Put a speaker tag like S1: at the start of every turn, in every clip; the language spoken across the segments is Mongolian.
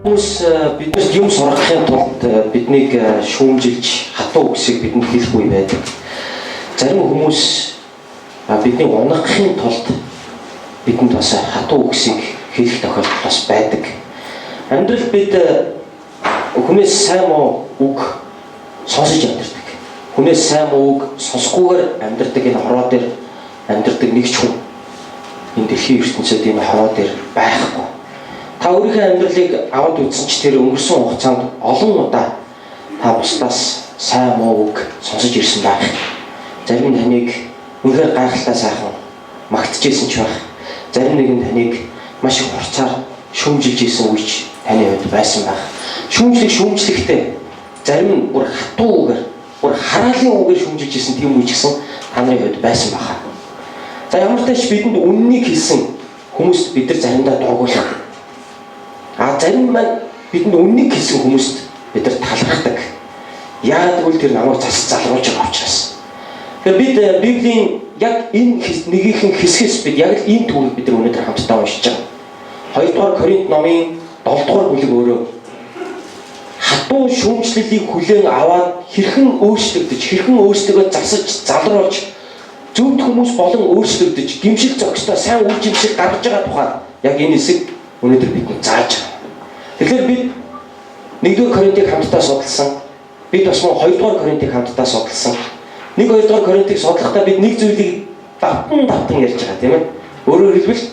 S1: Биднээс юм сургахын тулд биднийг шүүмжилж хатуу үгсийг бидэнд хэлэх үе байдаг. Зарим хүмүүс бидний унахын тулд бидэнд бас хатуу үгсийг хэлэх тохиолдол бас байдаг. Амьдрал бид хүнээс сайн муу үг сонсож амьдардаг. Хүнээс сайн муу үг сонсохгүйгээр амьдардаг энэ хороо дээр амьдардаг нэг ч хүн энэ дэлхийн ертөнцид энэ хороо дээр байхгүй. Та өөрийнхөө амьдралыг аваад үзсэн ч тэр өнгөрсөн хугацаанд олон удаа та бусдаас сайн муу үг сонсож ирсэн байх. Зарим нь таныг үнэхээр гайхалтай сайхан магтжсэн ч байх. Зарим нэг нь таныг маш их хурцаар шүүмжилж исэн үеч таны хувьд байсан байх. Шүүмжлэхдээ зарим нь бүр хатуу үгээр, бүр хараалын үгээр шүүмжилж исэн тийм үеч гэсэн таны хувьд байсан баха. За ямар ч тач бидэнд үннийг хэлсэн хүмүүст бид нар заримдаа дургуулдаг. Зарим маань бидэнд үннийг хэлсэн хүмүүст бид нар талархдаг. Яагаад гэвэл тэр намайг засаж залруулж байгаа учраас. Тэгэхээр бид Библийн яг энэ нэгийнхэн хэсгээс бид яг л энэ түүхийг бид нар өнөөдөр хамтдаа уншиж байгаа. 2 дугаар Коринт номын 7 дугаар бүлэг өөрөө хатуу шүүмжлэлийг хүлээн аваад хэрхэн өөрчлөгдөж, хэрхэн өөрсдөө засаж залруулж зөвхөн хүмүүс болон өөрчлөгдөж, гимшил зохистой сайн үйл жимсэл гаргаж байгаа тухай яг энэ хэсэг өнөөдөр бидэнд зааж байгаа. Тэгэхээр бид 1-р Коринтыг хамтдаа судалсан. Бид бас 2-р Коринтыг хамтдаа судалсан. 1-2 Коринтыг судлахдаа бид нэг зүйлийг давтан ярьж байгаа тийм ээ. Өөрөөр хэлбэл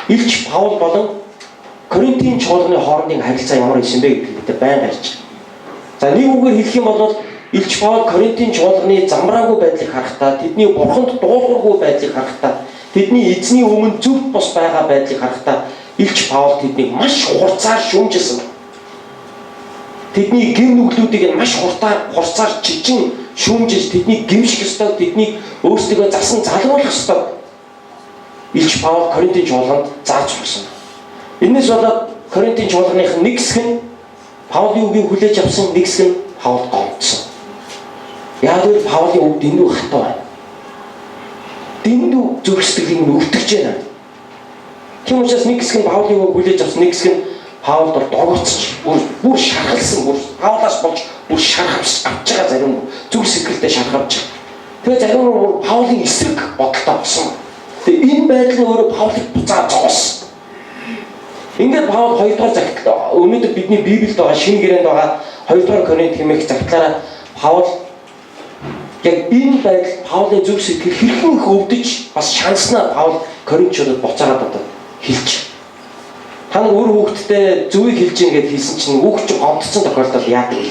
S1: Илч Паул болон Коринтын чуулганы хоорондын харилцаа ямар байсан бэ гэдэгт байнга ярьж байгаа. За нэг үгээр хэлэх юм бол Илч Паул Коринтын чуулганы замраагүй байдлыг харахтаа, тэдний бурханд дуулуургүй байдлыг харахтаа, тэдний эзний өмнө зөв бос байгаа байдлыг харахтаа Илч Паул тэднийг маш хурцаар шүүмжилсэн. Тэдний гэм нүглүүдийг маш хурцаар чижин шүүмжилж тэднийг гимших ёстой, тэднийг өөрсдөө засан залруулах ёстой. Илч Паул Коринтын чуулганд зааж өгсөн. Энэс болоод Коринтын чуулганых нэг хэсэг нь Паулын үгийг хүлээж авсан, нэг хэсэг нь Паулд гомдсон. Яг л Паулын үг дэндүү хатуу байна. Дэндүү зүрх сэтгэлийг нь өвтгөж байна. Тийм учраас нэг хэсэг нь Паулын үг хүлээж авсан, нэг хэсэг нь Паулд доргоцч, бүр шархалсан, бүр Паулаас болж бүр шархавч авч байгаа зарим зүрх сэтгэлдээ шархавч. Тэгээ зарим нь Паулын эсрэг бодолтой болсон. Тэгээ энэ байдал нь өөрөө Паулыг буцаад зогссон. Ингээд Паул 2 дугаар загтал өнөөдөр бидний Библиэд байгаа шинэ гэрээнд байгаа 2 дугаар Коринт хэмээх загтлаараа Паул яг энэ байдал Паулын зүрх сэтгэл хэрхэн их өвдөж бас шанснаа Паул Коринтчуудад буцаагаад одоо хэлж. Та нар өөр хүүхдтэй зөвийг хэлж ийн гэж хэлсэн чинь хүүхд ч гомдсон тохиолдол яадаг вэ?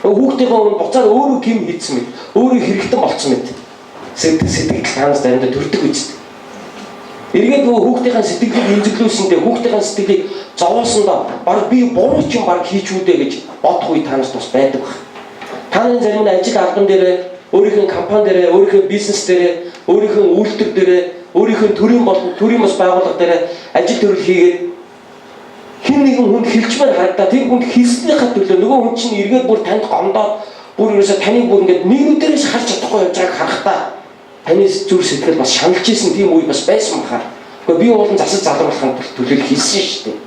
S1: Хүүхдийн өмнө буцаад өөрөө гим хийсэн мэт, өөрөө хэрэгтэн болцсон мэт. Сэтгэл танаас заримдаа төрдөг үст. Эргээд нөгөө хүүхдийн сэтгэлийг эмзэглүүлсэндээ хүүхдийн сэтгэлийг зовоосондоо баг би буруу ч юм баг хийчүүдээ гэж бодох үе танаас бас байдаг баг. Таны зарим нь ажил албан дээр, өөрийнхөө компани дээр, өөрийнхөө бизнес дээр, өөрийнхөө үйлдвэр дээр, өөрийнхөө төрийн бас байгууллага дээр ажил төрөл хийгээд хэн нэгэн хүнд хэлчмээр харагдаа тэр хүнд хэлснийхаа төлөө нөгөө хүн чинь эргээд бүр танд гомдоод бүр ерөөсө таныг бүр ингээд нэгнүүдээрээс харж чадахгүй явж байгааг харахтаа таны зүрх сэтгэл бас шаналж исэн тийм үе бас байсан бахаар. Гэхдээ би уулын засаж залруулахын төлөв хийсэн шүү дээ.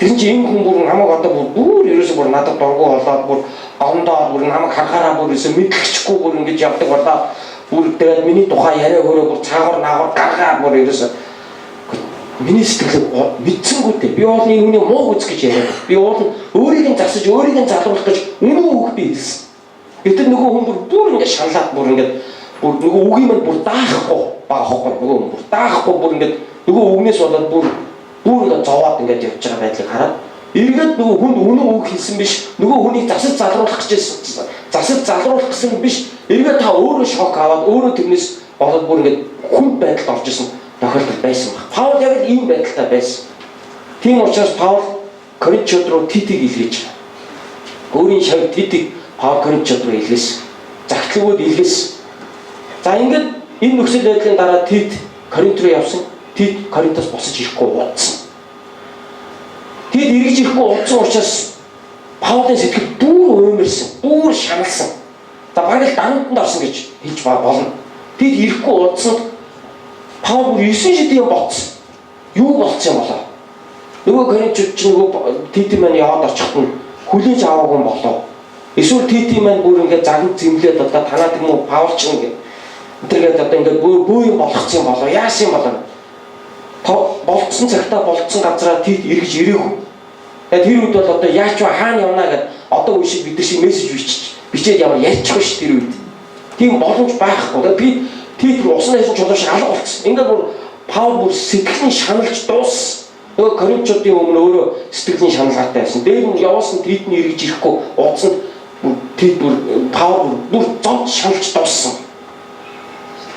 S1: Тэр чинь энэ хүн бүр намайг одоо бүр ерөөсө бүр надад дургу болоод бүр гомдоод бүр намайг харахаараа бүр ерөөсө мэдлэгчгүй бүр ингэж явдаг болоо бүр тэгээд миний тухай яриа хөрөө бүр цаагуур наагуур гаргаа бүр ерөөсө миний сэтгэлийг мэдсэнгүүтээ би уулын энэ хүний муу үз гэж яриад. Би уулын өөрийг нь засаж өөрийг нь залруулах гэж үнэн үг би хэлсэн. Гэтэл нөгөө хүн бүр ингэ шаналаад бүр ингэ бүр нөгөө үгийн мань бүр даахгүй баахгүй нөгөө бүр даахгүй бүр ингэ нөгөө үгнээс болоод бүр ингэ зовоод ингэ явж байгаа байдлыг хараад эргээд нөгөө хүнд үнэн үг хэлсэн биш нөгөө хүнийг засаж залруулах гэсэн биш эргээд та өөрөө шок аваад өөрөө тэрнээс болоод бүр ингэ хүнд байдалд орж исэн тохиолдол байсан баг. Паул яг л ийм байдалтай байсан. Тийм учраас Паул Коринтчууд руу Титийг илгээж өөрийн шавь Титийг Паул Коринтчууд руу илгээсэн. Загтлагууд илгээсэн. За ингээд энэ нөхцөл байдлын дараа Тит Коринт руу явсан. Тит Коринтоос босож ирэхгүй удсан. Тит эргэж ирэхгүй удсан учраас Паулын сэтгэл бүр уймарсан, бүр шаналсан. За баг л дарамтанд орсон гэж хэлж болно. Тит ирэхгүй удсан Паул бүр 9 шидийн бодсон. Юу болцсон юм болоо? Нөгөө Коринтууд ч нөгөө Тит маань яваад очихт нь хүлээж аваагүй юм болоо. Эсвэл Тит маань бүр ингээд загнад зэмлээд одоо танаад юм уу Паул ч ингээд тэргээд одоо ингээд бөө юм болгоцсон болоо. Яасан юм болоо. Болцсон цагтаа болцсон газараа Тит эргэж ирээгүй. Тэгээд тэр үед бол одоо яач вэ хаана явна гэд одоо үе шиг бид нар шиг мессеж бичээд ямар ярьчихгүй ш тэр үед. Тийм боломж байхгүй. Тэгээд би Тит усны хэсэг чулуу шиг алга болчихсон. Ингээд бүр Паул бүр сэтгэлийн шаналж дууссан. Нөгөө Коринтуудын өмнө өөрөө сэтгэлийн шаналгаатай байсан. Дээр нь явуулсан Титний эргэж ирэхгүй удсанд Тит бүр Паул бүр зод шаналж дууссан.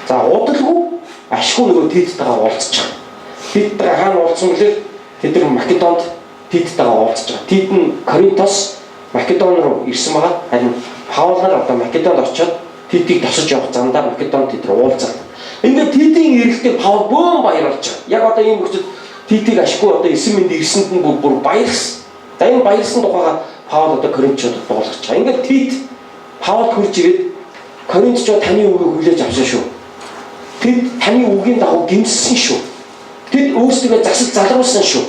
S1: За удалгүй ашгүй нөгөө Титтэйгээ уулзчих. Титтэйгээ хаана уулзсан бэлээ? Тэд нар Македонд Титтэйгээ уулзж байгаа. Тит нь Коринтос Македон руу ирсэн байгаа. Харин Паул нар одоо Македонд очиод Титийг тосож явах замдаа Македонд тэд нар уулзаад. Ингээд Титийн ирэлтээр Паул бөөн баярлж байгаа. Яг одоо ийм хүчтэй Титийг ашгүй одоо 9 минут ирсэнд нь бүр баярсан. За энэ баярсан тухайга Паул одоо Коринтчуудад дуулгаж байгаа. Ингээд Тит Паулд хурж ирээд Коринтчууд таны үгийг хүлээж авсан шүү. Тэд таны үгийн дагуу гимссэн шүү. Тэд өөрсдөө засал залруулсан шүү.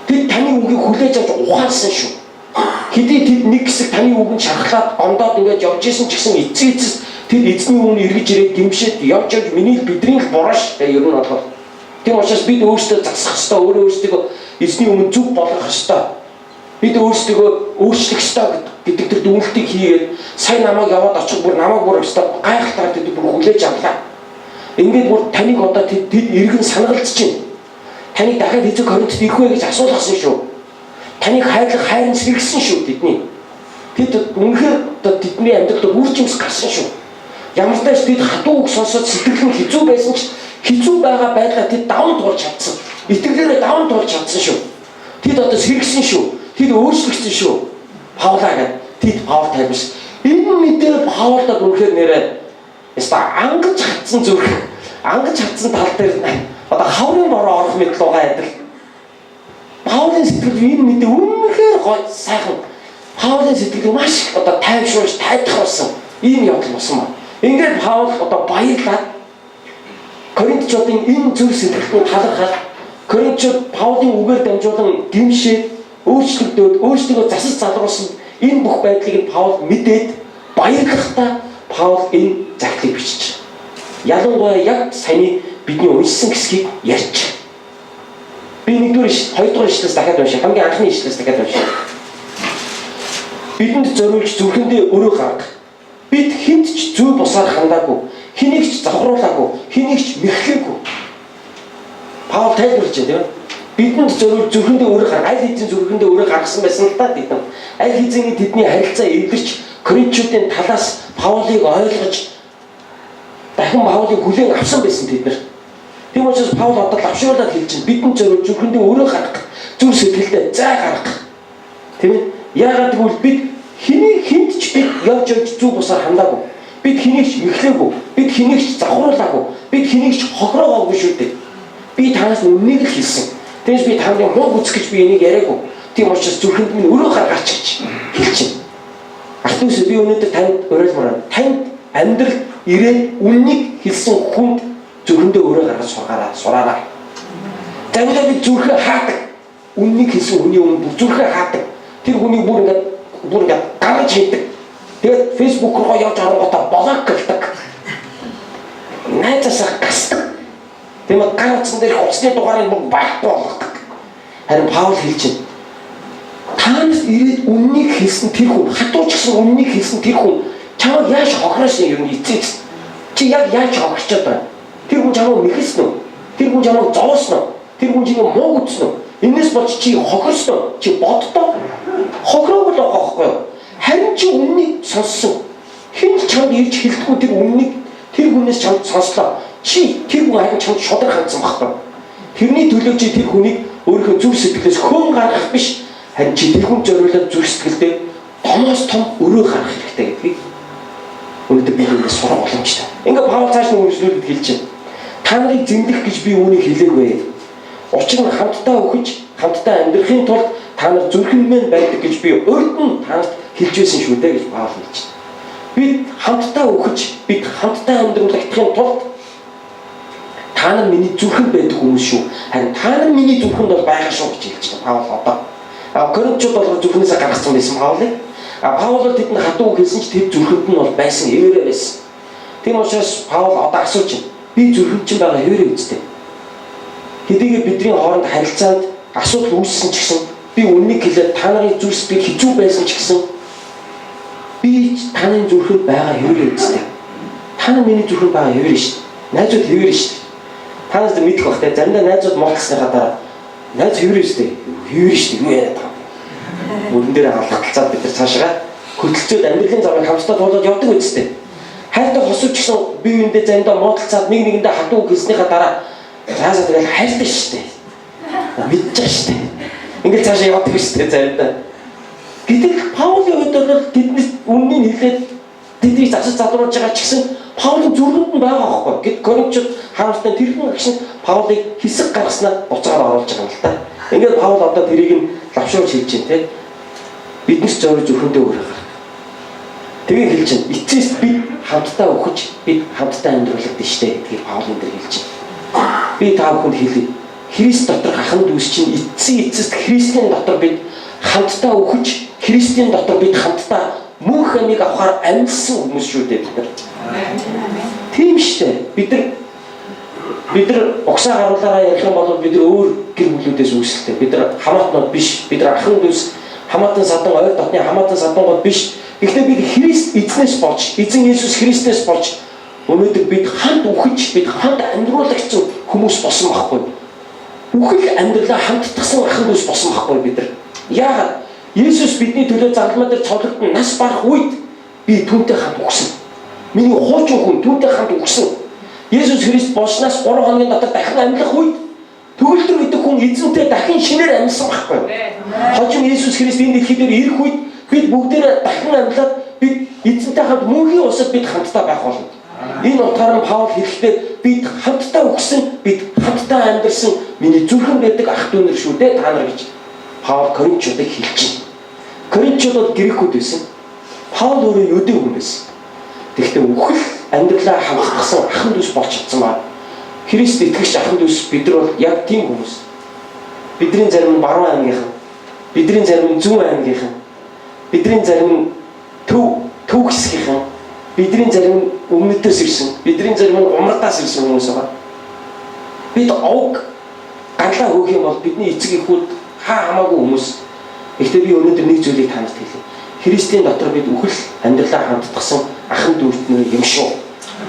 S1: Тэд таны үгийг хүлээж авч ухаалсан шүү. Хэдий тэд нэг хэсэг таны үгэнд шархлаад ондоод ингээд явж исэн ч гэсэн эцэс тэд эзний өмнө эргэж ирээд гимшээд явж миний бидний л буруу шүү. Ер нь бол тийм учраас бид өөрсдөө засах ёстой, өөрсдөө эзний өмнө зүг болгох ёстой. Бид өөрсдөө өөрчлөх ёстой гэдэг тэр дүгнэлтийг хийгээд сайн намайг яваад очих бүр намайг бүр ёстой гайхалтай гэдэг бүр хүлээж авлаа. Ингээд бүр таныг одоо тэд иргэн санагалж чинь. Таныг дахиад эзэн Коринтод ирэх вэ гэж асуулгасан шүү. Таныг хайрлах хайрын сэргсэн шүү тэдний. Тэд үнэхээр одоо тэдний амьдралд үржимс гарсан шүү. Ямар ч тааш тэд хатуу үг сонсоод сэтгэл нь хэцүү байсан ч хэцүү байгаа байдлаа тэд даван туулж чадсан. Итгэлээрээ даван туулж чадсан шүү. Тэд одоо сэргсэн шүү. Тэд өөрчлөгдсөн шүү. Паулаа гэдэг тэд Паул таймс. Энэ мэдээ Паулд үнэхээр нэрээ яста ангаж хатсан зүрх, ангаж хатсан тал дээр одоо хаврын бороо орох мэт лугаа адил. Паулын сэтгэл энэ мэдээ үнэхээр гоё сайхан. Паулын сэтгэл маш одоо тайвшруулж тайдах болсон. Ийм явдал болсон ба. Ингээд Паул одоо баярлаад Коринтчуудын энэ зүрх сэтгэлд талархаад Коринтчууд Паулын үгээр дамжуулан гимшээд өөрчлөгдөөд өөрсдөө засаж залруулсан энэ бүх байдлыг Паул мэдээд баярлахдаа Паул энэ загтлыг бичиж. Ялангуяа яг саяны бидний уншсан хэсгийг ярьж. Би хоёрдугаар ишлээс дахиад уншия. Хамгийн анхны ишлээс дахиад уншия. Бидэнд зориулж зүрхэндээ өрөө гарга. Бид хэнд ч зүй бусаар хандаагүй, хэнийг ч завхруулаагүй, хэнийг ч мэхлээгүй. Паул тайлбарлаж байна, тийм ээ. Бидэнд зориулж зүрхэндээ өрөө гарга. Аль хэзээ зүрхэндээ өрөө гаргасан байсан л та бид нар. Аль хэзээ тэдний харилцаа эвдэрч Коринтчуудын талаас Паулыг ойлгож дахин Паулыг хүлээн авсан байсан тэд нар. Тийм учраас Паул одоо лавшруулаад хэлж чинь бидэнд зориулж зүрхэндээ өрөө гаргах, зүр сэтгэлдээ зай гаргах. Тийм ээ. Яагаад гэвэл бид хэнд ч бид явж зүг бусаар хандаагүй. Бид хэнийг ч мэхлээгүй. Бид хэнийг ч завхруулаагүй. Бид хэнийг ч хохроогоогүй шүү дээ. Би танаас үннийг л хэлсэн. Тэгээс би таны хуу үзэх гэж би энийг яриаггүй. Тийм учраас зүрхэнд минь өрөө гаргаач гэж хэлж чинь. Артус би өнөөдөр танд уриалмаар. Танд амьдрал ирээд үннийг хэлсэн хүнд зүрхэндээ өрөө гаргаж сураарай. Тэгвэл би зүрхээ хаадаг. Үннийг хэлсэн хүний өмнө зүрхээ хаадаг. Тэр хүний бүр ингээд гаргаж хийдэг. Тэгээд Facebook руу явж оронготой блок гэлдэг. Найзаасаа гасдаг. Тийм ээ гар утсан дээр хуцсны дугаарыг байхгүй болгодог. Харин Паул хэлж байна. Танаас ирээд үннийг хэлсэн тэр хүн, хатуучсан үннийг хэлсэн тэр хүн чамайг яаж хохроос юм эцэц. Чи яг яаж хохирчод байна? Тэр хүн чамайг мэхэлсэн үү? Тэр хүн чамайг зовоосон уу? Тэр хүн чамайг муу үтсэн үү? Энэс болж чи хохирсон уу? Чи боддоо хохироогүй л байгаа байхгүй юу? Харин чи үннийг сонссон. Хэн ч чамд ирж хэлдэггүй тэр үннийг тэр хүнээс чамд сонслоо. Чи тэр хүн харин чамд шудраг хандсан байхгүй юу? Тэрний төлөө чи тэр хүнийг өөрийнхөө зүрх сэтгэлээс хөөн гаргах биш. Харин чи тэр хүн зориулаад зүрх сэтгэлдээ томоос том өрөө гаргах хэрэгтэй гэдгийг өнөөдөр би үүнээс сурах боломжтой. Ингээ Паул цааш нь үргэлжлүүлээд хэлж байна. Та нарыг зэмлэх гэж би үүнийг хэлээгүй. Учир нь хамтдаа өгч, хамтдаа амьдрахын тулд та нар зүрхэнмэн байдаг гэж би урд нь танд хэлж байсан шүү дээ гэж Паул хэлж байна. Бид хамтдаа өгч, бид хамтдаа амьдрахын тулд та Та нар миний зүрхэнд байдаг хүмүүс шүү. Харин та нар миний зүрхэнд бол байгаа шүү гэж хэлж байна. Паул одоо. Коринтчууд бол зүрхнээсээ гаргасан байсан Паулыг. Паул бол тэдэнд хатуу хэлсэн ч тэр зүрхэнд нь бол байсан, хэвээрээ байсан. Тийм учраас Паул одоо асууж байна. Би зүрхэнд чинь байгаа хэвээрээ үстэй. Хэдийгээр бидний хооронд харилцаанд асуудал үүссэн ч гэсэн би үннийг хэлээд та нарын зүрх сэтгэл хэцүү байсан ч гэсэн би таны зүрхэнд байгаа хэвээрээ үстэй. Та нар миний зүрхэнд байгаа хэвээрээ шүү. Найзууд хэвээрээ шүү. Та нарт мэдэх бах те заримдаа найзууд муулсныхаа дараа найз хэвээрээ шүү. Хэвээрээ шүү. Юу яриад байгаа юм. Мөрөн дээр алхацаад бид нар цаашаа хөдөлцөөд амьдралын замыг хамтдаа туулаад явдаг үстэй. Хайртай хосууч гэсэн бие биендээ заримдаа муудалцаад нэг нэгэндээ хатуу хэлснийхаа дараа цаашаа тэгэл хайртай шүү. Мэдчих шүү. Ингээд цаашаа явдаг шүү заримдаа. Гэтэл Паулийн хувьд бол тэднээс үннийг хэлээд тэднийг засаж задруулж байгаа ч гэсэн Паулийн зүрхэнд нь байгаа байхгүй. Гэт Коринтчууд харамстай тэрхэн агш нь Паулыг хэсэг гаргаснаа буцаагаар оруулж байгаа юм л та. Ингээд Паул одоо тэрийг нь лавшруулж хэлж байна те. Биднес зориулж зүрхэндээ өөрөөр. Тэгээ хэлж байна. Эцэст бид хамтдаа өгч бид хамтдаа амьдруулдаг штэ гэдгийг Паул энэ хэлж байна. Би та бүхэнд хэлье. Христ дотор хахан дүүс чинь эцэст Христийн дотор бид хамтдаа өгч Христийн дотор бид хамтдаа мөнх амийг авахар амьдсан хүмүүс шүү дээ бид нар. Тийм штэ. Бид нар угсаа гаруулаараа ярих юм бол бид нар өөр гэр бүлүүдээс үүсэлтэй. Бид нар хамаатнууд биш. Бид нар ахын дүүс хамаатан садан ойр дотны хамаатан садангууд биш. Гэхдээ бид Христ эзнээс болж, эзэн Есүс Христээс болж өнөөдөр бид хамт үхэж, бид хамт амьдруулагч хүмүүс болсон байхгүй. Үхэх амьдралаа хамтдагсан ахын дүүс болсон байхгүй бид нар. Яагаад? Есүс бидний төлөө загламаа дээр цовлогдсон нас барах үед би түүнтэй хамт үхсэн. Миний хуучин хүн түүнтэй хамт үхсэн. Есүс Христ болсноос 3 хоногийн дотор дахин амьлах үед Төгөлдөр гэдэг хүн эзэнтэй дахин шинээр амьсан байхгүй. Хожим Есүс Христ энэ дэлхий дээр ирэх үед бид бүгдээрээ дахин амьлаад бид эзэнтэй хамт мөнхийн усад бид хамтдаа байх болно. Энэ утгаараа Паул хэлэхдээ бид хамтдаа үхсэн, бид хамтдаа амьдсан миний зүрхэнд байдаг ах дүү нар шүү дээ та нар гэж Паул Коринтчуудыг хэлж байна. Коринтчууд бол грекүүд байсан. Паул өөрөө юудын хүн байсан. Тэгэхдээ үхэл амьдралаа хамтдагсан ахын дүүс болж чадсан ба Христ итгэгч ахын дүүс бид нар бол яг тийм хүмүүс. Бидний зарим нь баруун аймгийнхан, бидний зарим нь зүүн аймгийнхан, бидний зарим нь төв хэсгийнхан, бидний зарим нь өмнөдөөс ирсэн, бидний зарим нь умардаас ирсэн хүмүүс байгаа. Бид овг ганлаа хөөх юм бол бидний эцэг эхүүд хамаагүй хүмүүс. Гэхдээ би өнөөдөр нэг зүйлийг танарт хэлье. Христийн дотор бид үхэл амьдралаа хамтдагсан ахын дүүртнэр юм шүү.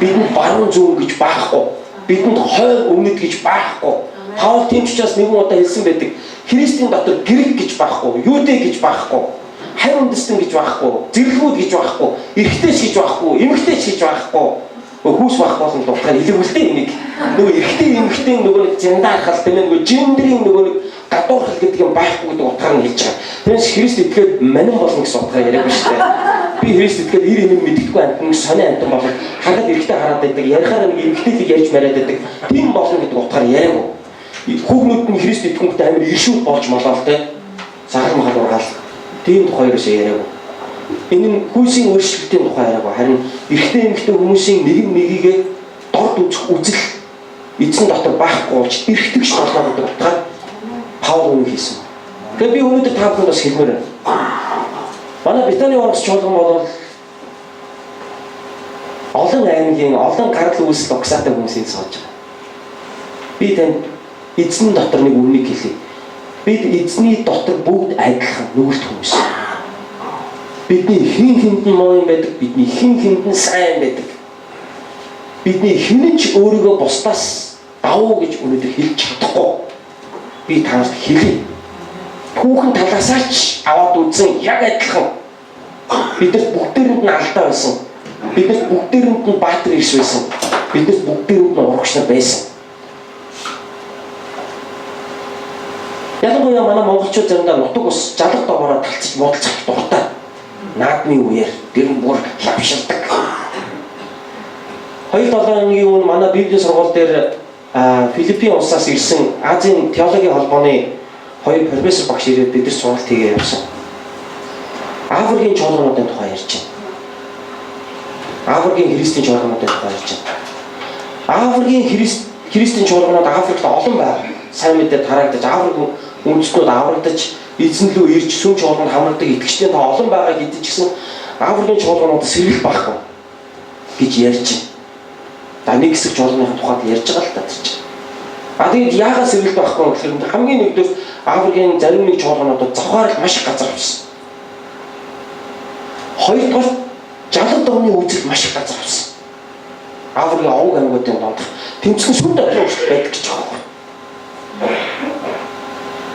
S1: Бидэнд баруун зүүн гэж байхгүй. Бидэнд хойд өмнөд гэж байхгүй. Паул тийм ч учраас нэгэн удаа хэлсэн байдаг. Христийн дотор грек гэж байхгүй, юудэ гэж байхгүй, харь үндэстэн гэж байхгүй, зэрлэгүүд гэж байхгүй, эрэгтэйч гэж байхгүй, эмэгтэйч гэж байхгүй. Хүүс байхгүй болно л утгаар илэрвэлтэй энийг. Нөгөө эрэгтэй эмэгтэй нөгөө нэг зяндархал тийм ээ нөгөө гендерийн нөгөө нэг гадуурхал гэдэг юм байхгүй гэдэг утгаар нь хэлж байгаа. Тэрнээс Христ итгээд манин болно гэсэн утгаар яриаг шүү дээ. Би Христ итгээд ир юм мэддэггүй амтны сони амтан болоод хараад эрэгтэй хараад байдаг, ярихаар нэг эмэгтэйлийг ярьж мариад байдаг. Тийм болно гэдэг утгаар яриаг. Хүүхнүүд нь Христ итгэхүнтэй амар иршүүд болж молоо те. Сахар махал ургаал. Тийм тухай ерөөсөө яриаг. Энэ нь хүйсийн өөрчлөлтийн тухай яриаг. Харин эрэгтэй эмэгтэй хүмүүсийн нэг нэгийгээ дорд үзэх үзэл эзэн дотор байхгүй болж эргэтгэж толгой гэдэг утгаар Паул үнийг хийсэн. Тэгэхээр би өнөөдөр та бүхэнд бас хэлмээр байна. Манай Бэтаны Ургац чуулган бол олон аймгийн, олон гарал үүсэл угсаатай хүмүүсийн сууж байгаа. Би танд эзэн дотор нэг үннийг хэлье. Бид эзний дотор бүгд адилхан нүгэлт хүмүүс. Бидний хин хиндэн муу юм байдаг, бидний хин хиндэн сайн байдаг. Бидний хинэнч өөрийгөө бусдаас давуу гэж өнөөдөр хэлж чадахгүй. Би танарт хэлье. Түүхэн талаасаач аваад үзэн яг адилхан. Бидэрт бүгдээрэнд нь алдаа байсан. Бидэрт бүгдээрэнд нь баатар ирс байсан. Бидэрт бүгдээрэнд нь урагш нар байсан. Ялангуяа манай монголчууд заримдаа нутаг ус жалах доогоороо талцаж муудалцах дуртай. Наадмын үеэр тэр нь бүр лавшилдаг. 2-7 өдрийн өмнө манай Библийн сургууль дээр Филиппин улсаас ирсэн Азийн теологийн холбооны 2 профессор багш ирээд бид нар сургалт хийгээ явсан. Африкийн чуулгануудын тухай ярьж байна. Африкийн христийн чуулгануудын тухай ярьж байна. Африкийн Христийн чуулганууд Африкт олон байна. Сайн мэдээ тараагдаж Африк үндэстнүүд аврагдаж эзэн лөө ирж сүм чуулганд хамрагдаг итгэгчдийн та олон байгаа гэдэг чинь Африкийн чуулганууд сэргэл байхгүй гэж ярьж байна. Нэг хэсэг чуулганы тухайд ярьж байгаа л та чинь. Тэгээд яагаад сэргэлт байхгүй вэ гэхээр хамгийн нэгдүгээр Африкийн зарим нэг чуулгануудад завхаарл маш их газар авсан. Хоёрдугаар жалан дооны үзэл маш их газар авсан. Африкийн овг аймагуудын донд тэмцэн сүм дотроо байдаг гэж байгаа.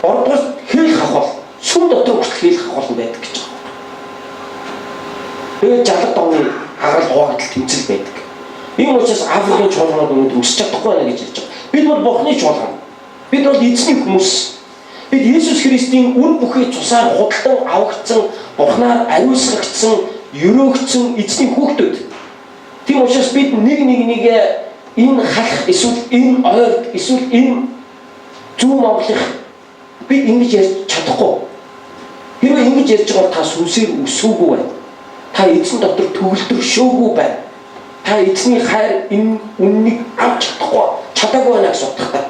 S1: Ордгоос хэл хавхал сүм дотроо хэл хавхал байдаг гэж байгаа. Тэгээд жалан дооны хагарал хуваагдал тэмцэл байдаг. Энэ учраас Африкийн чуулганууд өнөөдөр өсөж чадахгүй байна гэж хэлж байгаа. Бид бол Бурхны чуулган. Бид бол эзний хүмүүс. Бид Есүс Христийн үр бүхий цусаар худалдан авагдсан, Бурхнаар ариусгагдсан, өрөөгдсөн эзний хүүхдүүд. Тийм учраас бид нэгээ энэ халах эсвэл энэ ойр эсвэл энэ зүүн монголын бид ингэж ярьж чадахгүй. Хэрвээ ингэж ярьж байгаа та сүнсээр өсөөгүй байна. Та эзэн дотор төгөлдөр шөөгүй байна. Та эзний хайр энэ үннийг авч чадаагүй байна гэж бодохтой.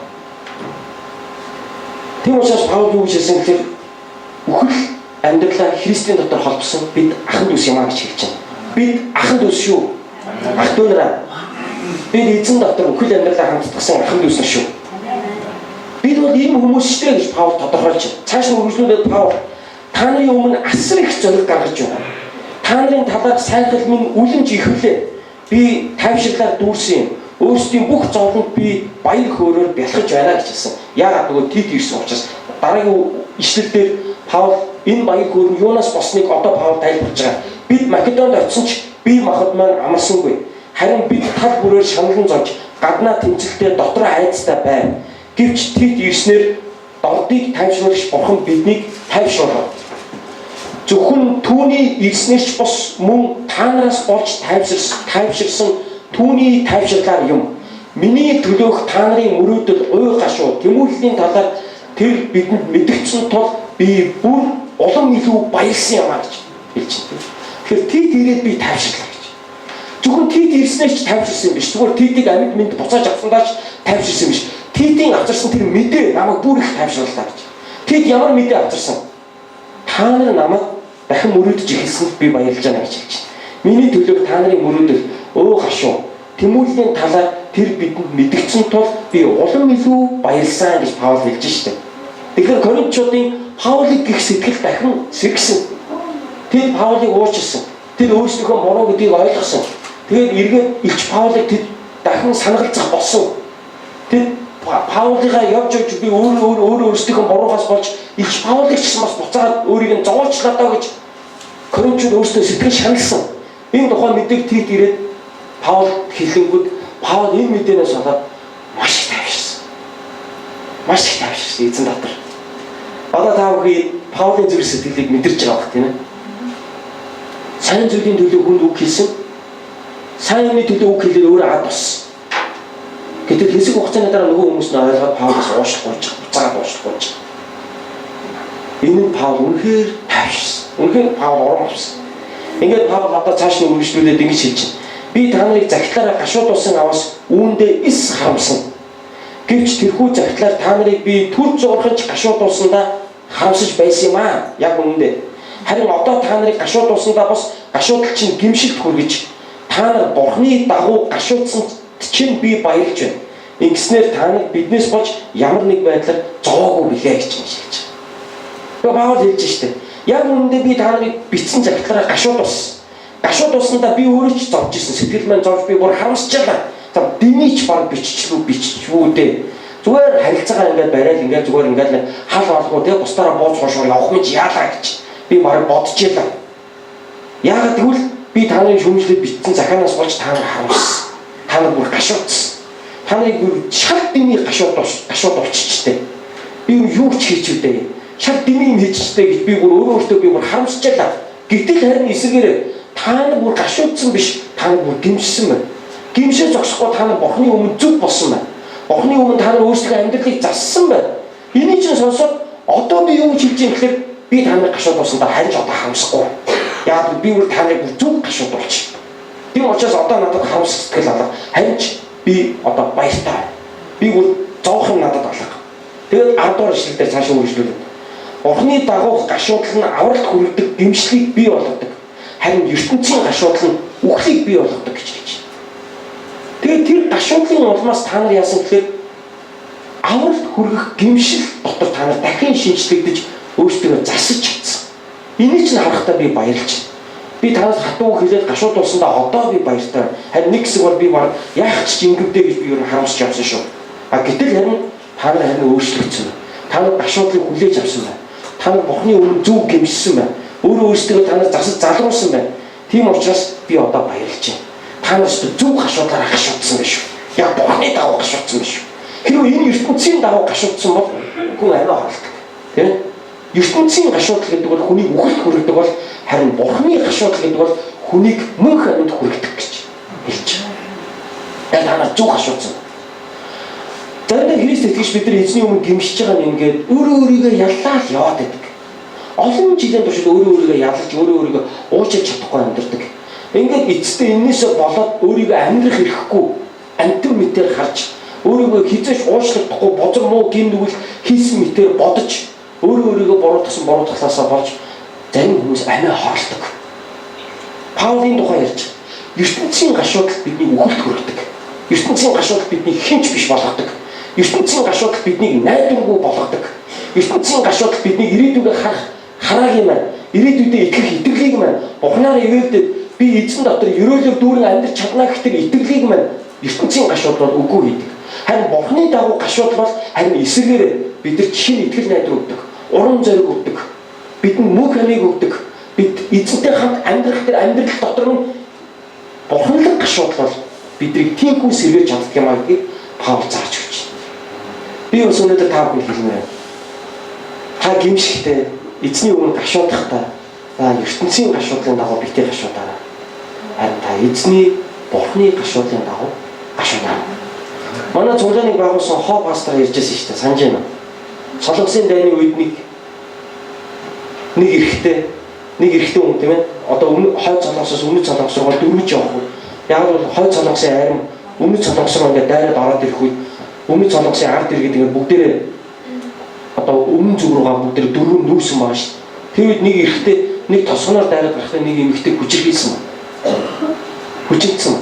S1: Тийм учраас Паул юу хэлсэн гэхээр үхэл амьдралаа Христийн дотор холбосон бид ахын дүүс юм аа гэж хэлж байна. Бид ахын дүүс шүү. Ах дүүнэраа. Бид эзэн дотор үхэл амьдралаа хамтдагсан ахын дүүс нар шүү. Бид бол ийм хүмүүс шүү дээ гэж Паул тодорхойлж байна. Цааш нь үргэлжлүүлээд Паул та нарын өмнө асар их зориг гаргаж байна. Та нарын талаар сайхан минь үлэмж ихвлээ. Би тайвширлаар дүүрсэн юм. Өөрсдийн бүх зовлонд би баяр хөөрөөр бэлхэж байна гэж хэлсэн. Яагаад гэвэл Тит ирсэн учраас дараагийн ишлэлдэр Паул энэ баяр хөөр нь юунаас босныг одоо Паул тайлбарж байгаа. Бид Македонд очсон ч бие махбод маань амарсангүй. Харин бид тал бүрээр шаналн зовж гаднаа тэмцэлдээ дотроо айцтай байв. Гэвч Тит ирснээр дордыг тайвшруулж Бурхан биднийг тайвшруулав. Зөвхөн түүний ирснээрч бос мөн та нараас болж тайвширсан түүний тайвширлаар юм. Миний төлөөх та нарын мөрөөдөл уй гашуу тэмүүллийн талаар тэр бидэнд мэдгдсэн тул би бүр улам илүү баярлсан юм аа гэж хэлж байна. Тэгэхээр Тит ирээд би тайвширлаа гэж. Зөвхөн Тит ирснээрч тайвширсан юм биш. Зүгээр Титийг амьд мэд буцааж авсандаач тайвширсан юм биш. Титийн авчирсан тэр мэдээ намайг бүр их тайвшрууллаа гэж. Тит ямар мэдээ авчирсан? Та нар намайг дахин мөрөөдөж эхэлсэнд би баярлж байна гэж хэлж байна. Миний төлөөх та нарын мөрөөдөл өө гашуу тэмүүллийн талаар тэр бидэнд мэдгдсэн тул би улам илүү баярлсан гэж Паул хэлж штеп. Тэгэхээр Коринтчуудын Паулыг гих сэтгэл дахин сэргсэн. Тэд Паулыг уурчилсан. Тэд өөрсдийнхөө буруу гэдгийг ойлгосон. Тэгээд эргээд илч Паулыг тэд дахин санагалцах болсон. Тэд Паулыгаа явж би өөрсдийнхөө буруугаас болж илч Паулыг ч бас буцаад өөрийг нь зовоочлаа даа гэж Коринтчууд өөрсдөө сэтгэл шаналсан. Энэ тухайн мэдээг Тит ирээд Паул хэлэнгүүд Паул энэ мэдээнээс болоод маш их тайвширсан. Маш их тайвширсан эзэн дотор. Одоо та бүхэн Паулын зүрх сэтгэлийг мэдэрч байгаа бах тийм ээ. Сайн зүйлийн төлөө хүнд үг хэлсэн. Сайн юмны төлөө үг хэлээд өөрөө ад боссон. Гэтэл хэсэг хугацааны дараа нөгөө хүмүүс нь ойлгоод Паулаас уушлах буцаад уушлах болж. Энэ нь Паул үнэхээр тайвширсан. Үнэхээр Паул урам авсан. Ингээд Паул одоо цааш нь үргэлжлүүлээд ингэж хэлж байна. Би та нарыг загтлаараа гашуудуулсан аваас үүндээ ис харамсан. Гэвч тэрхүү загтлаар та нарыг би түр зурхаж гашуудуулсандаа харамсаж байсан юм аа. Яг үнэндээ. Харин одоо та нарыг гашуудуулсандаа бас гашуудал чинь гимшилт хүргэж та нар Бурхны дагуу гашуудсан чинь би баярлж байна. Ингэснээр та нар биднээс болж ямар нэг байдлаар зовоогүй билээ гэж хэлж байна. Паул хэлж штэ. Яг үнэндээ би та нарыг битсэн загтлаараа гашуудуулсан. Гашуудуулсандаа би өөрөө ч зовж ирсэн. Сэтгэл маань зовж би бүр харамсчлаа. За дэмийч баг биччихвүү дээ. Зүгээр харилцаагаа ингээд барайл ингээд зүгээр ингээд хал олгоо тэгээ бусдаараа бууж хошоо явах юм чи яалаа гэж би бараг бодчихлаа. Яагаад гэвэл би та нарын шүүмжлээд битсэн захаанаас болж та нар харамссан. Та нар бүр гашуудсан. Та нарыг бүр шал дэмий гашуудуулчихжээ. Би юу ч хийч үдээ. Шал дэмий хийчихтэй гэж би бүр өөртөө би бүр харамсчихлаа. Гэтэл харин эсэгээр та нар бүр гашуудсан биш, та нар бүр гимшсэн байна. Гимшээ зогсохгүй та нар Бурхны өмнө зүг болсон байна. Бурхны өмнө та нар өөрсдөө амьдралыг зассан байна. Энийг чинь сонсоод одоо би юу хийж юм гэхээр би та нарыг гашуудуулсандаа харин ч одоо харамсахгүй. Яг би бүр та нарыг бүр зүг гашуудуулчих. Тийм учраас одоо надад харамс сэтгэл алга. Харин ч би одоо баяртай. Би бол зовх юм надад алга. Тэгээд 10 дугаар ишлэл дээр цаашаа үргэлжлүүлээд Бурхны дагуух гашуудал нь авралт хүргэдэг гэмшлийг бий болгодог. Харин ертөнцийн гашуудал нь үхлийг бий болгодог гэж хэлж байна. Тэгээд тэр гашуудлын улмаас та нар яасан гэхээр авралт хүргэх гэмшил дотор та нар дахин шинжлэгдэж өөрсдөө засаж чадсан. Энийг ч харахтаа би баярлж байна. Би танаас хатуу хэлээд гашуудуулсандаа одоо би баяртай. Харин нэг хэсэг бол би баг яах ч ингэвдээ гэж би юу харамсч явсан шүү. Гэтэл харин та нар харин өөрчлөгдсөн. Та нар гашуудлыг хүлээж авсан байна. Та нар Бурхны өмнө зөв гэмшсэн байна. Өөрөөсөө та нар засаж залруулсан байна. Тийм учраас би одоо баярлж байна. Та нар зөв гашуудлаар гашуудсан байна шүү. Яг Бурхны дагуу гашуудсан байна шүү. Хэрвээ энэ ертөнцийн дагуу гашуудсан бол хүн амиа хорлдог. Тийм ээ? ертөнцийн гашуудал гэдэг бол хүнийг үхэлд хүргэдэг бол харин Бурхны гашуудал гэдэг бол хүнийг мөнх амьд хүргэдэг гэж хэлж байна. Та нар зөв гашуудсан. Заримдаа Христ итгэж бид нар эзний өмнө гэмшиж байгаа нь ингээд өөрийгөө яллаад яваад байдаг. Олон жилийн турш өөрийгөө ялж өөрийгөө уужиж чадахгүй амьдардаг. Ингээд эцэстээ энээсээ болоод өөрийгөө амьдрах ирэхгүй амтэн мэтээр харж өөрийгөө хизээш уучлахгүй бозор муу гимдгүүл хийсэн мэтээр бодож өөрийгөө буруутгахлаасаа болж зарим хүмүүс амиа хорлдог. Паулийн тухай ярьж ертөнцийн гашуудал бидний үхэлд хүргэдэг. ертөнцийн гашуудал бидний хинч биш болгодог. ертөнцийн гашуудал биднийг найдваргүй болгодог. ертөнцийн гашуудал бидний ирээдүгээ харааг юм байна. Ирээдүйдээ итгэх итгэлийг маань Бурхнаар ивэлдээд би эзэн дотор ерөөлөөр дүүрэн амьдрч чадна гэхдээ итгэлийг маань ертөнцийн гашуудал бол үгүй хийдэг. Харин Бурхны дагуу гашуудал бол харин эсрэгээр бидэрт шинэ итгэл найдвар өгдөг. Урам зориг өгдөг. Бидэнд мөнх амийг өгдөг. Бид эзэнтэй хамт амьдрах тэр амьдрал дотор нь Бурханлаг гашуудал бол биднийг тиймгүй сэргээж чаддаг юм аа гэдгийг Паул зааж өгч байна. Би бас өнөөдөр та бүхэнд хэлмээр байна. Та гимшигтэй эзний өмнө гашуудахдаа ертөнцийн гашуудлын дагуу битээ гашуудаарай. Харин та эзний Бурхны гашуудлын дагуу гашуудаарай. Манай чуулганыг байгуулсан хоо пастор ярьжсэн шүү дээ. Санаж байна. Солонгосын дайны үед нэг эрэгтэй хүн тийм ээ. Одоо хойд солонгосоос өмнөд солонгос руу дөрвөж явах. Яг бол хойд солонгосын айрам өмнөд солонгос руу ингээд дайраад ороод ирэх үед өмнөд солонгосын ард иргэд ингээд бүгдээрээ одоо өмнө зүг руугаа бүгдээр дөрөв нүүсэн байгаа шүү. Тэр үед нэг эрэгтэй нэг тосгоноор дайраад гарахад нэг эмэгтэй хүчирхийлсэн байна. Хүчигдсэн.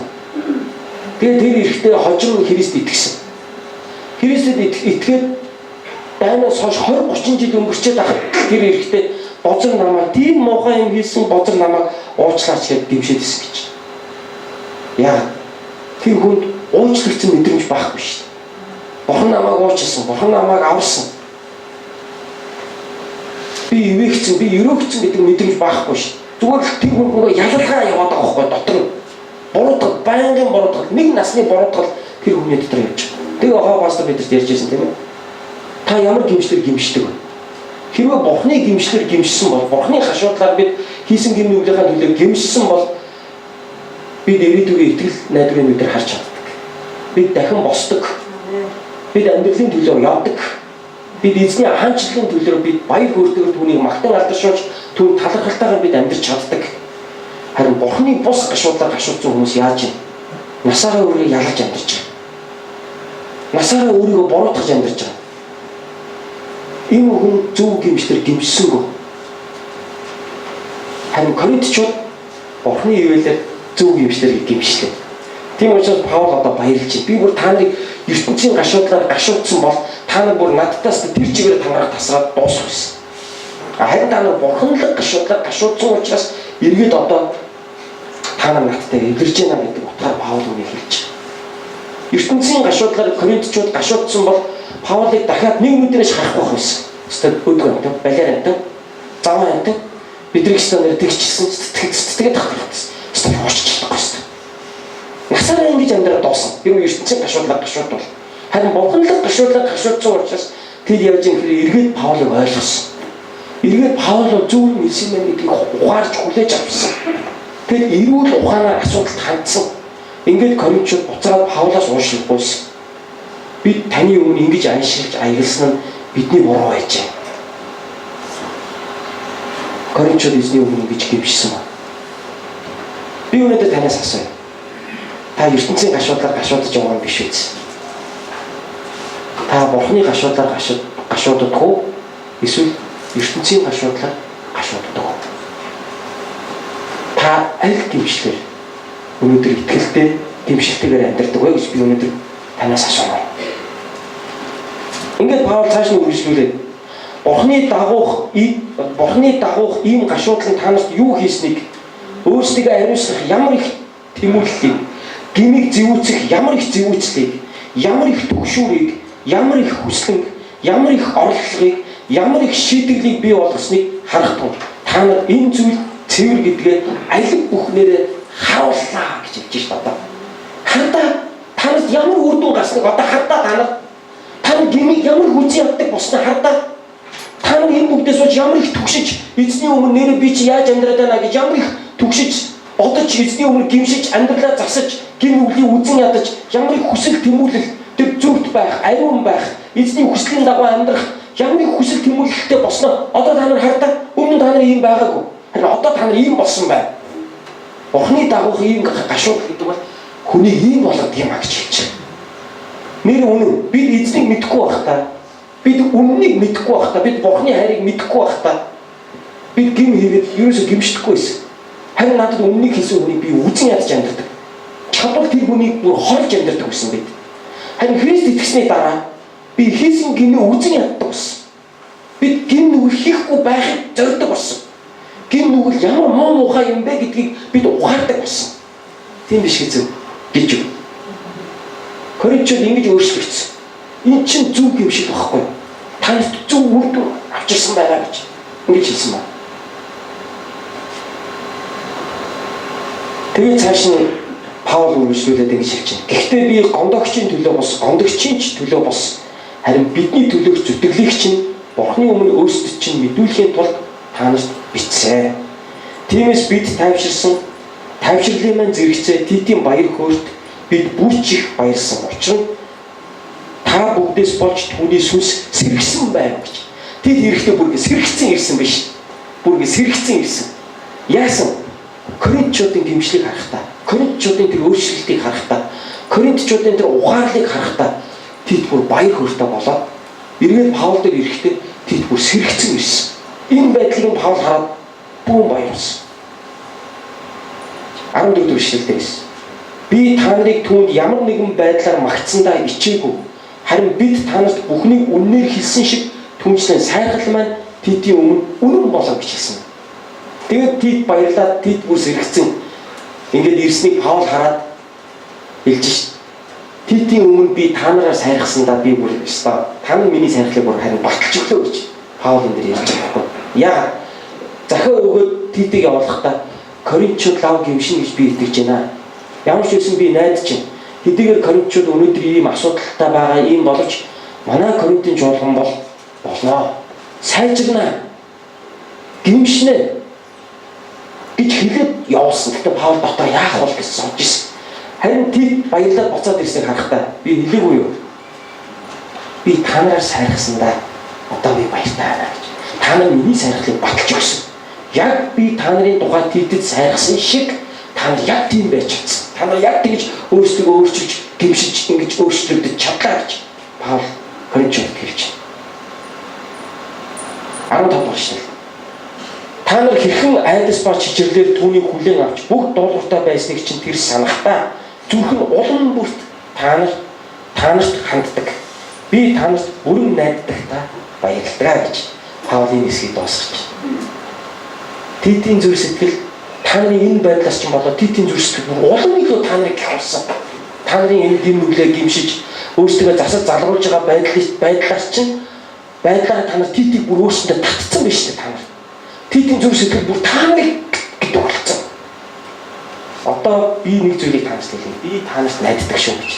S1: Тэгээд тэр эрэгтэй хожим Христ итгэсэн. Христэд итгээд дайнаас хойш 20-30 жил өнгөрчээд ахад тэр эрэгтэй бозор намайг тийм муухай юм хийсэн бозор намайг уучлаач гэж дэмжижсэн гэж. Яа. Тэр хүнд уучлагдсан мэдрэмж байхгүй шүү. Бурхан намайг уучлсан, Бурхан намайг аварсан. Би ивэгцэн, би өрөөгцэн гэдэг мэдрэмж байхгүй шүү. Зүгээр л тэр хүн ялалгаа яваад байгаа байхгүй дотор нь. Буруутгал, байнгын буруутгал, нэг насны буруутгал тэр хүний дотор явж байгаа. Тэгээ хоо пастор бидэрт ярьжсэн тийм ээ. Та ямар гимшлэр гимшдэг вэ? Хэрвээ Бурхны гимшлэр гимшсэн бол Бурхны гашуудлаар бид хийсэн гим нүглийнхаа төлөө гимшсэн бол бид ирээдүгөө итгэл найдварын нүдээр харж чаддаг. Бид дахин босдог. Бид амьдралын төлөө явдаг. Бид эзний хаанчлалын төлөө бид баяр хөөртэйгээр түүнийг магтан алдаршуулж түүнд талархалтайгаар бид амьдрч чаддаг. Харин Бурхны бус гашуудлаар гашуудсан хүмүүс яаж юм? Насаараа өөрийгөө ялгаж амьдарч байгаа. Насаараа өөрийгөө буруутгаж амьдарч байгаа. Энэ хүн зөв гимшлэр гимшсэнгүй. Харин Коринтчууд Бурхны ивэлээр зөв гимшлэр гимшлээ. Тийм учраас Паул одоо баярлж байна. Би бүр та нарыг ертөнцийн гашуудлаар гашуудсан бол та нар бүр надтаас тэр чигээр тангараг тасраад дуусах байсан. Харин та нар Бурханлаг гашуудлаар гашуудсан учраас эргээд одоо та нар надтай эвэрж байна гэдэг утгаар Паул үнийг хэлж байна. ертөнцийн гашуудлаар Коринтчууд гашуудсан бол Паулыг дахиад нэг өдрөөс харахгүй байсан. Өстөд өдгөө амтан, балиар амтан, заваа амтан бидрийг станаар тэгчихсэн сэтгэгээд тахчихсан. Өстөд хуучж чадахгүй байсан. Насаараа ингэж амьдраад дуусан. Хэрвээ ертөнцийн гашуудлаар гашуудвал харин Бурханлаг гашуудлаар гашуудсан учраас тэр явж ирэхээр эргээд Паулыг ойлгосон. Эргээд Паул зөв хэлсэн юм гэдгийг ухаарч хүлээж авсан. Тэгэд эрүүл ухаанаар асуудалд хандсан. Ингээд Коринтчууд буцаад Паулаас уушлахгүйсэн. Бид таны өмнө ингэж айшилж аягалсан нь бидний буруу байж байна. Коринтчууд эзний өмнө ингэж гимшсэн ба. Би өнөөдөр танаас асууя. Та ертөнцийн гашуудлаар гашуудж байгаа юм биш үү? Та Бурхны гашуудлаар гашууддаг уу? Эсвэл ертөнцийн гашуудлаар гашууддаг уу? Та аль гимшлэр өнөөдөр итгэлтэй гимшилтэйгээр амьдардаг вэ гэж би өнөөдөр танаас асууна. Ингээд Паул цааш нь үргэлжлүүлээд Бурхны дагуух ийм гашуудлын танаас юу хийснийг өөрсдөө хариуцлах ямар их тэмүүллийг, гмиг зэвүүцэх ямар их зэвүүцлийг, ямар их төгшүүрийг, ямар их хүслэнг, ямар их орлогыг, ямар их шийдэглийг бий болгосныг харах тул та нар энэ зүйл цэвэр гэдгээ алив бүхнээрээ харууллаа гэж хэлж байна. Хардаа танаас ямар үр дүн гарсныг одоо хардаа та нар гмиг ямар хүзий явдаг босноо хардаа. Та нар энэ бүгдээс болж ямар их түгшиж эзний өмнө нэрээ би чи яаж амьдраад байна гэж ямар их түгшиж бодож эзний өмнө гимшиж амьдралаа засаж гин нүглийн үзэн ядаж ямар их хүсэл тэмүүлэл тэр зүвт байх, ариун байх, эзний хүслийн дагуу амьдрах ямар их хүсэл тэмүүлэлтэй босноо одоо та нар хардаа өмнө та нар ийм байгаагүй. Харин одоо та нар ийм болсон байна. Бурхны дагуух ийм гашууд гэдэг бол хүний ийм болгох юм а гэж хэлж байна. Нэр үнэн бид эзнийг мэдэхгүй байхдаа бид үннийг мэдэхгүй байхдаа бид Бурхны хайрыг мэдэхгүй байхдаа бид гим хийгээд ерөөсө гимшдэхгүй байсан. Харин надад үннийг хэлсэн хүнийг би үзэн ядаж амьдардаг. Чадвар тэр хүнийг бүр хорж амьдардаг гэсэн бид. Харин Христ итгэсний дараа би хийсэн гимээ үзэн яддаг болсон. Бид гим нүгэл хийхгүй байхыг зорддог болсон. Гим нүгэл ямар муу муухай юм бэ гэдгийг бид ухаардаг болсон. Тийм биш гэж гэж. Коринчууд ингэж өөрчлөгдсөн. Энэ чинь зүг гимшил багхгүй. Танаас зүг үр дүн авчирсан байгаа гэж ингэж хэлсэн байна. Тэгээд цааш нь Паул үргэлжлүүлээд ингэж хэлж байна. Гэхдээ би гондогчийн төлөө бос, гондогчийн ч төлөө бос. Харин бидний төлөөх зүтгэлийг чинь Бурхны өмнө өөрсдөд чинь мэдүүлэхийн тулд та нарт бичсэн. Тиймээс бид тайвширлын маань зэрэгцээ Титийн баяр хөөрт бид бүрч их баярсан учраас та бүгдээс болж түүний сүнс сэргсэн байв гэж. Тэд эрэхтэй бүр сэргсэн ирсэн биш. Бүр сэргсэн ирсэн. Яасан? Коринтчуудын гимшлийг харахтаа, Коринтчуудын тэр өөрчлөлтийг харахтаа, Коринтчуудын тэр ухаарлыг харахтаа тэд бүр баяр хөөртэй болоод эргээд Паул дээр ирэхдээ тэд бүр сэргсэн ирсэн. Энэ байдлыг Паул хараад бүүн баяр болсон. 14 дэх эшлэлдээс би та нарыг түүнд ямар нэгэн байдлаар магтсандаа ичээгүй. Харин бид танаас бүхнийг үннээр хэлсэн шиг түнчлэн сайргал маань Титийн өмнө үнэн болов гэж хэлсэн. Тэгээд Тит баярлаад Тит бүр сэргсэн. Ингээд ирснийг Паул хараад хэлж шít. Титийн өмнө би та нараар сайрхсандаа би бүр өстөө та нар миний сайрхлыг бүр харин баталж өглөө гэж Паул энэ дээр ярьж байгаа. Яа захиа өгөөд Титийг явуулахдаа Коринтчууд лав гимшин гэж би итгэж байна. Ямар ч байсан би найдаж байна. Хэдийгээр Коринтчууд өнөөдөр ийм асуудалтай байгаа ийм боловч манай Коринтын чуулган болно. Сайжирна. Гимшнэ гэж хэлээд явуулсан. Гэхдээ Паул дотор яах бол гэж содж ирсэн. Харин Тит баярлаад буцаад ирснийг харахтаа би хэлээгүй юу? Би та нараар сайрхсандаа одоо би баяртай байна гэж. Та нар миний сайрхлыг баталж өгсөн. Яг би та нарын тухай Титэд сайрхсан шиг та нар яг тийм байж чадсан. Та нар яг тэгж өөрсдөө өөрчилж, гимшиж, ингэж өөрчлөгдөж чадлаа гэж Паул Коринтчууд хэлж байна. 15 дахь эшлэл. Та нар хэрхэн айдас ба чичирлэр түүнийг хүлээн авч бүх дуулууртай байсныг чинь тэр санахтаа зүрх нь улам бүрт та нарт ханддаг. Би та нарт бүрэн найддагтаа баярлалаа гэж Паул энэ хэсгийг дуусгаж байна. Титийн зүрх сэтгэл та нарын энэ байдлаас ч болоо Титийн зүрх сэтгэл улам илүү та нарыг гялсан. Та нарын энэ дэм нүглээ гимшиж өөрсдөө засаж залруулж байгаа байдлаас чинь байдлаараа та нар Титийг бүр өөрсөндөө татцсан байж тээ та нар. Титийн зүрх сэтгэл бүр та нарыг гэдэг болцсон. Одоо би нэг зүйлийг танаас хэлье. Би та нарт найддаг шүү гэж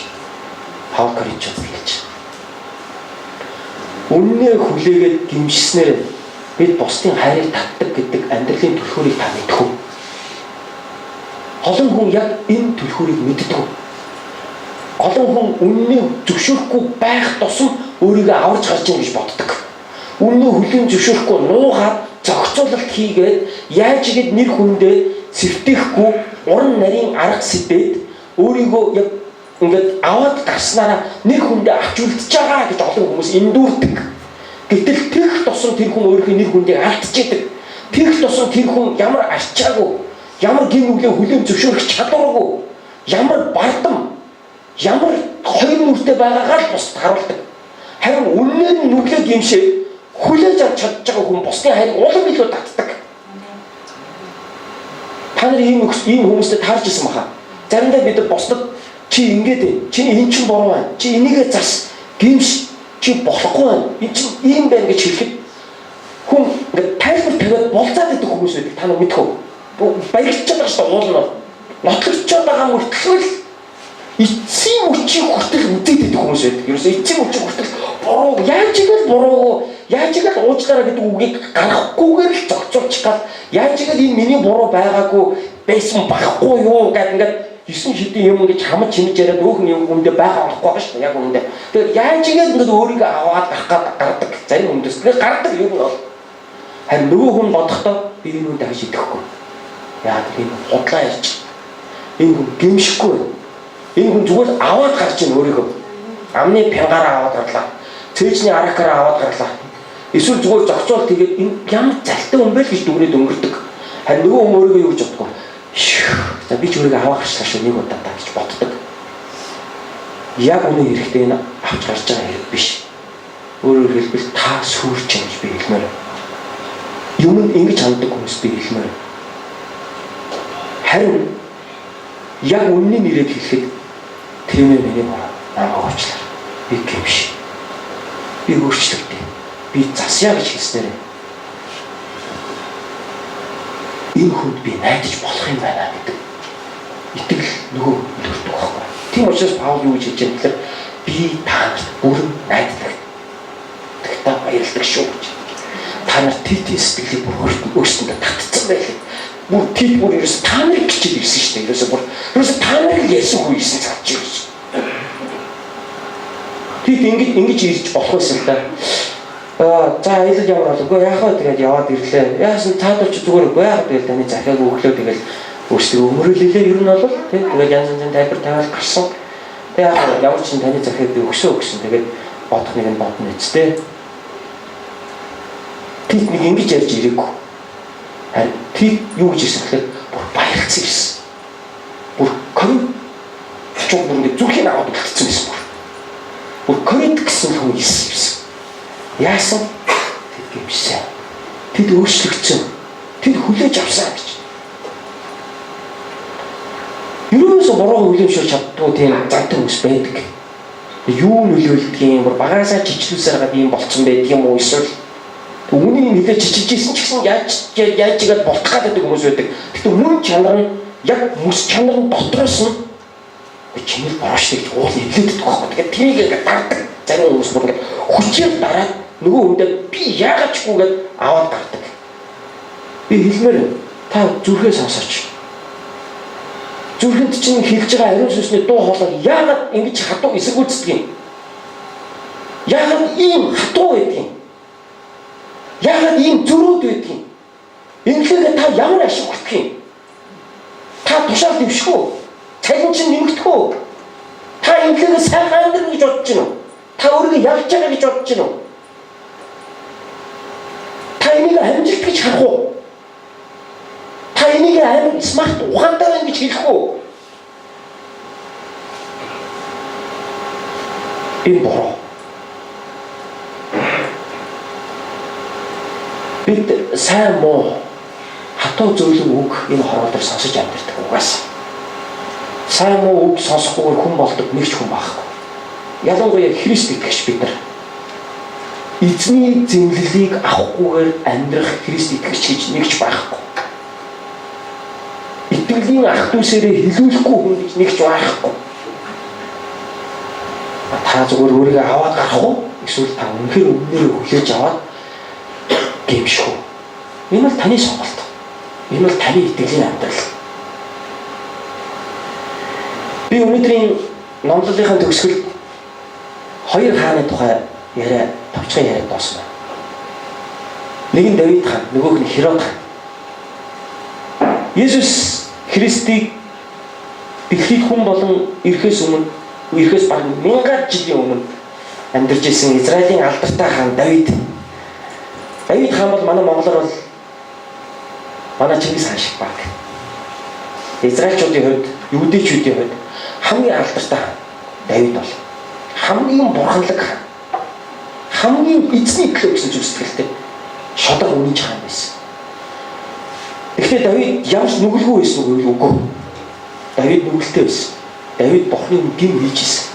S1: Паул Коринтчууд хэлж байна. Үннээ хүлээгээд гимшснээр бид бусдын хайрыг татдаг гэдэг амьдралын түлхүүрийг та мэдэх үү? Олон хүн яг энэ түлхүүрийг мэддэг. Олон хүн үннийг зөвшөөрөхгүй байх тусам өөрийгөө аварж гарч ийн гэж боддог. Үннийг хүлээн зөвшөөрөхгүй нуугаад зохицуулалт хийгээд яаж игээд нэр хүндээ сэвтэхгүй уран нарийн арга сэдээд өөрийгөө яг ингээд аваад гарснараа нэг хүндээ авч үлдчихэж байгаа гэж олон хүмүүс эндүрдэг. Гэтэл тэрх тусам тэр хүн өөрийнхөө нэр хүндийг алдчихэдэг. Тэрх тусам тэр хүн ямар арчаагүй, ямар гин нүглээ хүлээн зөвшөөрөх чадваргүй, ямар бардам, ямар хоёр нүртэй байгаагаа л бусд харуулдаг. Харин үнээр нь нүглээ гимшээ хүлээж авч чадж байгаа хүн бусдын хайрыг улам илүү татдаг. Та нар ийм хүмүүстэй таарч ирсэн баха. Заримдаа бид бусдад чи ингэж байна. Чиний энэ чинь буруу байна. Чи энийгээ зас гимш чи болохгүй байна. Энэ чинь ийм байна гэж хэлэхэд хүн ингээд тайлбар тавиад болцаад идэх хүмүүс байдаг. Та нар мэдэх үү? Баярлчихад байгаа шүү дээ уул нь. Нотлогчод байгаа мөртлөл эцсийн мөчийг хүртэл үзээд идэх хүмүүс байдаг. Ерөөсөө эцсийн мөчийг хүртэл буруу яаж игэл буруу яаж игэл уучлаарай гэдэг үгийг гаргахгүйгээр л зогцуулчих гал яаж игэл энэ миний буруу байгаагүй байсан багхгүй юу гэдэг ингээд 9 шидийн юм ингэж хамж чимж яриад өөхөн юм хүндээ байгаа болохгүй байна шүү дээ яг үүндээ. Тэгээд яаж игээд ингээд өөрийгөө аваад гарах гардаг зарим хүндээс тэгээд гардаг юм бол харин нөгөө хүн бодохдоо би энэ хүнд хаж идэхгүй. Яагаад гэвэл худлаа ярьж энэ хүн гэмшихгүй. Энэ хүн зүгээр аваад гарч ийн өөрийгөө. Амны пянгаараа аваад гарлаа. Цээжний аракаараа аваад гарлаа. Эсвэл зүгээр зогцоол тэгээд энэ ямар залтай хүн бэ л гэж дүгнээд өнгөрдөг. Харин нөгөө хүн өөрийгөө юу гэж боддог вэ? За би ч өөрийгөө аваад гарчлаа шүү нэг удаа та гэж боддог. Яг үнэ хэрэгтэй энэ авч гарч байгаа хэрэг биш. Өөрөөр хэлбэл та сүрч юм гэж би хэлмээр. Юмд ингэж ханддаг хүмүүс би хэлмээр. Харин яг үнний нэрээр хэлэхэд тийм ээ миний бороо намайг уучлаа. Би гэмш. Би өөрчлөгдөө. Би засяа гэж хэлснээр энэ хүнд би найдаж болох юм байна гэдэг итгэл нөгөө төрдөг байхгүй. Тийм учраас Паул юу гэж хэлж байгаа гэхээр би та нарт бүрэн найддаг. Тэгтээ баярлдаг шүү гэж. Та нар Титийн сэтгэлийг бүр өөрсдөндөө татцсан байлээ. Бүр Тит бүр ерөөс та нарыг гिचээд ирсэн шүү дээ. Ерөөс та нарыг ярьсан хүн ирсэн цааш ирсэн. Тит ингэж ирж болох байсан та. За аялал ямар болов. Яах вэ тэгээд яваад ирлээ. Яасан цаадууч зүгээр үгүй яах тэгэл таны захиаг өглөө тэгэл өөрсдөө өмөрүүлээ ер нь бол тийм тэгээд янз янзын тайлбар тавиал гарсан. Тэгээд ямар ч таны захиаг би өгсөн. Тэгээд бодох нэг нь бодно үстэй. Тит нэг ингэж ярьж ирээгүй. Харин Тит юу гэж ирсэн гэхээр бүр баярлцсан ирсэн. Бүр чууд бүр зүрхийг аваад үлдсэн байсан бүр. Бүр корид гэсэн хүн ирсэн. Яасан? Тэд гэмшсэн. Тэд өөрчлөгдсөн. Тэд хүлээж авсан гэж. Юунаас бороо хүлээмжшүүлж чаддгүй тийм зантай хүмүүс байдаг. Юу нөлөөлдгийг бүр багаасаа чичлүүлсээр гад юм болцсон байдаг юм уу эсвэл үүнийг нэлээд чичилжсэн ч гэсэн яаж игээд болтох гэдэг хүмүүс байдаг. Гэхдээ мөн чанар нь яг мөс чанар нь дотроос нь чиний бороош гэж уул эвлэдэг байхгүй. Тэгээд тэрийг ингээд дардаг. Зарим хүмүүс бүр хүчээр дараад нөгөө хүндээ би яагаад ч гүгээд аваад гардаг. Би хэлмээр та зүрхээ сонсооч. Зүрхэнд чинь хэлж байгаа ариун сүнсний дуу хоолой яагаад ингэж хатуу эсэргүүцдэг юм? Яагаад ийм хатуу байдаг юм? Яагаад ийм зөрүүд байдаг юм? Инглигээ та ямар ашиг өгөх юм? Та тушаал дэвших үү? Цалин чинь нэмэгдэх үү? Та инглигээ сайхан амьдрах гэж бодож байна уу? Та өөрийгөө ялж байгаа гэж бодож байна уу? Та энийг амжилт гэж харах уу? Та энийг амин смарт ухаантай байна гэж хэлэх үү? Энэ бороо. Бид сайн муу хатуу зөвлөм үг энэ хорволоор сонсож амьдэрдэг угаасаа. Сайн муу үг сонсохгүйгээр хүн болдог нэг ч хүн байхгүй. Ялангуяа Христ итгэгч бид нар эзний зэмлэлийг авахгүйгээр амьдрах Христ итгэгч гэж нэг ч байхгүй. Итгэлийн ах дүүсээрээ хилүүлэхгүй хүн гэж нэг ч байхгүй. Та зүгээр өөрийгөө аваад гарах уу? Эсвэл та үнэхээр өмнөрөө хүлээж аваад гэмших үү? Энэ бол таны сонголт. Энэ бол таны итгэлийн амьдрал. Би өнөөдрийн номлолынхаа төгсгөлд хоёр хааны тухай товчхон яриад дуусна. Нэг нь Давид хаан, нөгөөх нь Херод хаан. Есүс Христийг дэлхийд хүн болон ирэхээс өмнө Үерхээс баг 1000 жилийн өмнө амьдарч ирсэн Израилийн алдартай хаан Давид. Давид хаан бол манай монголоор бол манай Чингис хаан шиг баг. Израильчуудын хувьд, юудэчүүдийн хувьд хамгийн алдартай хаан Давид бол хамгийн бурханлаг хаан. Хамгийн эзний төлөө гэсэн зүсгэлтэй шодог үнэнч хаан байсан. Гэхдээ Давид ямар ч нүгэлгүй байсан үгүй. Давид нүгэлтэй байсан. Давид Бурхны гин хийжсэн.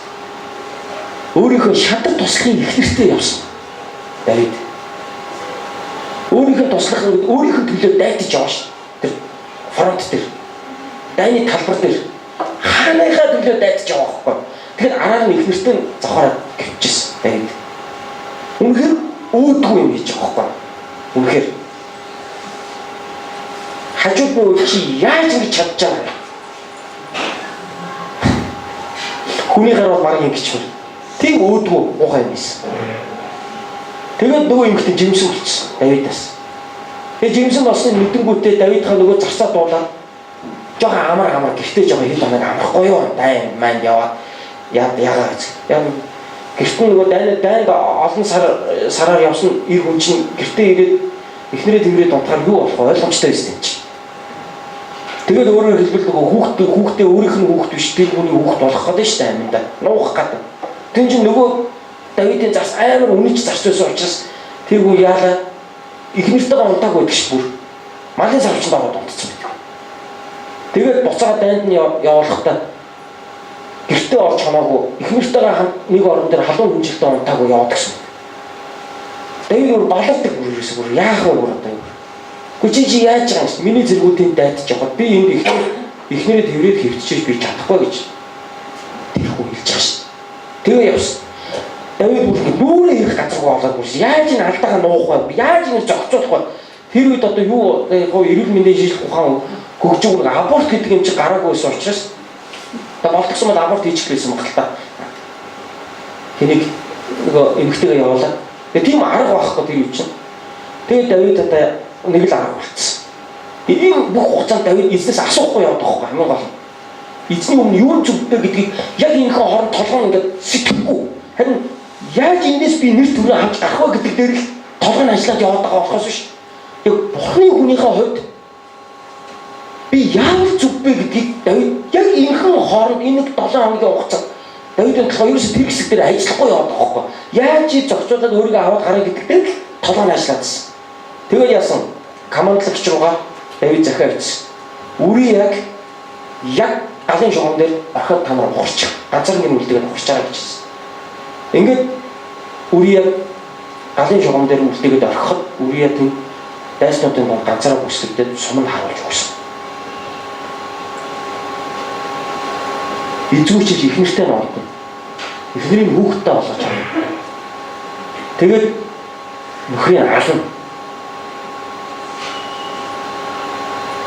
S1: Өөрийнхөө шадар туслахын их нэртэй явсан. Давид өөрийнхөө туслах өөрийнхөө төлөө дайтаж яваа ш. Тэр фронт дээр дайны талбар дээр хааныхаа төлөө дайтаж яваа байхгүй. Тэгэхээр араар нь их нэртэй завхаараад гिचсэн Давид. Үнэхээр өөдгүй юм хийж байгаа байхгүй. Үнэхээр хажууд нь чи яаж ингэж чадж байгаа. Хүний гар бол баг ингэж байна. Тэг өөдгөө уухай юм байсан. Тэгээд нөгөө эмэгтэй жимсэн болчихсон Давидаас. Тэгээд жимсэн болсны мэдэнгүүтээ Давид хаа нөгөө зарцаа дуулаад жоохон амар гэртээ жоохон хил оног амрахгүй юу? Дай маань яваад яагаад гэрт нь нөгөө дайнд олон сараар явсан ир хүн чинь гэртээ ирээд эхнэрээ тэнгэрээ дунтахаар юу болох ойлгомжтой байсан юм чи. Тэгээд өөрөөр хэлбэл нөгөө хүүхдээ өөрийнх нь хүүхд биш тэр хүний хүүхд болох гэдэг шүү дээ аминда. Нуух гэдэг. Тэн чинь нөгөө Давидын зарц амар үнэж зарц байсан учраас тэр хүн яалаа эхнэртэйгээ унтааг байдаг ш бүр. Малын савчанд ороод унтцсан байдаг. Тэгээд буцаад дайнд нь явуулахдаа гэртээ орж хамаагүй эхнэртэйгээ хамт нэг орон дээр халуун хүнжилтэд унтаагүй яваад гэсэн. Давид өөр балардаг бүр ерөөсөө бүр яах вэ бүр одоо. Гэхдээ чи яаж байгаа юм? Миний зэргүүдийн дайтаж явахад би энд эхнэрээ тэрвэрэд хэвччихэж би чадахгүй гэж тэр хүн хэлж байгаа ш. Тэгээ явсан. Давид бүр нүрээ ирэх газар болоод бүр яаж энэ алдаага нуух вэ? Яаж энэ зохицуулах вэ? Тэр үед одоо юу эрүүл мэндийн шийдэл ухаан хөгжиг нэг аборт гэдэг юм чи гараагүй байсан учраас та болтгсон бол аборт хийчих гэсэн юм байна. Тэнийг нөгөө эмэгтэйгээ явуулаад тийм арга байхгүй тэр юм чинь. Тэгээд Давид одоо нэг л арга болцсон. Энэ бүх хугацаанд Давид эзнээс асуухгүй яваад байгаа байхгүй хамгийн гол. Эзний өмнө юу зүгтээ гэдгийг яг энэхээ хооронд толгоо ингээд сэтгэхгүй. Харин яаж энэс би нэр төрөө авч гарах вэ гэдэг дээр л толгой нь ажиллаад яваад байгаа болохоос биш. Яг Бурхны хүнийхээ хувьд би яавал зүг бэ гэдгийг Давид яг энэхэн хооронд энэ 7 хоногийн хугацаанд Давидын толгой ерөөсөө тэр хэсэг дээр ажиллахгүй яваад байгаа байхгүй. Яаж зохицуулаад өөрийгөө аваад гарах гэдэг дээр л толгой нь ажиллаадсан. Тэгээд яасан командлагч руугаа Давид захиа авчихсан. Үрий яг галын шугам дээр орхиод тамаар ухарчих. Ганцааргийн үлдээгээд ухарчаараа гэжсэн. Ингээд үрий галын шугам дээр үлдээгээд орхиход үрий тийм дайснуудын дунд ганцаараа бүсгэгдээд сум нь харуулж өгсөн. Эзүүчиж их нэртэй нь ордон. Эхнэрийн хүүхдтэй болгож байгаа. Тэгээд нөхрийн алан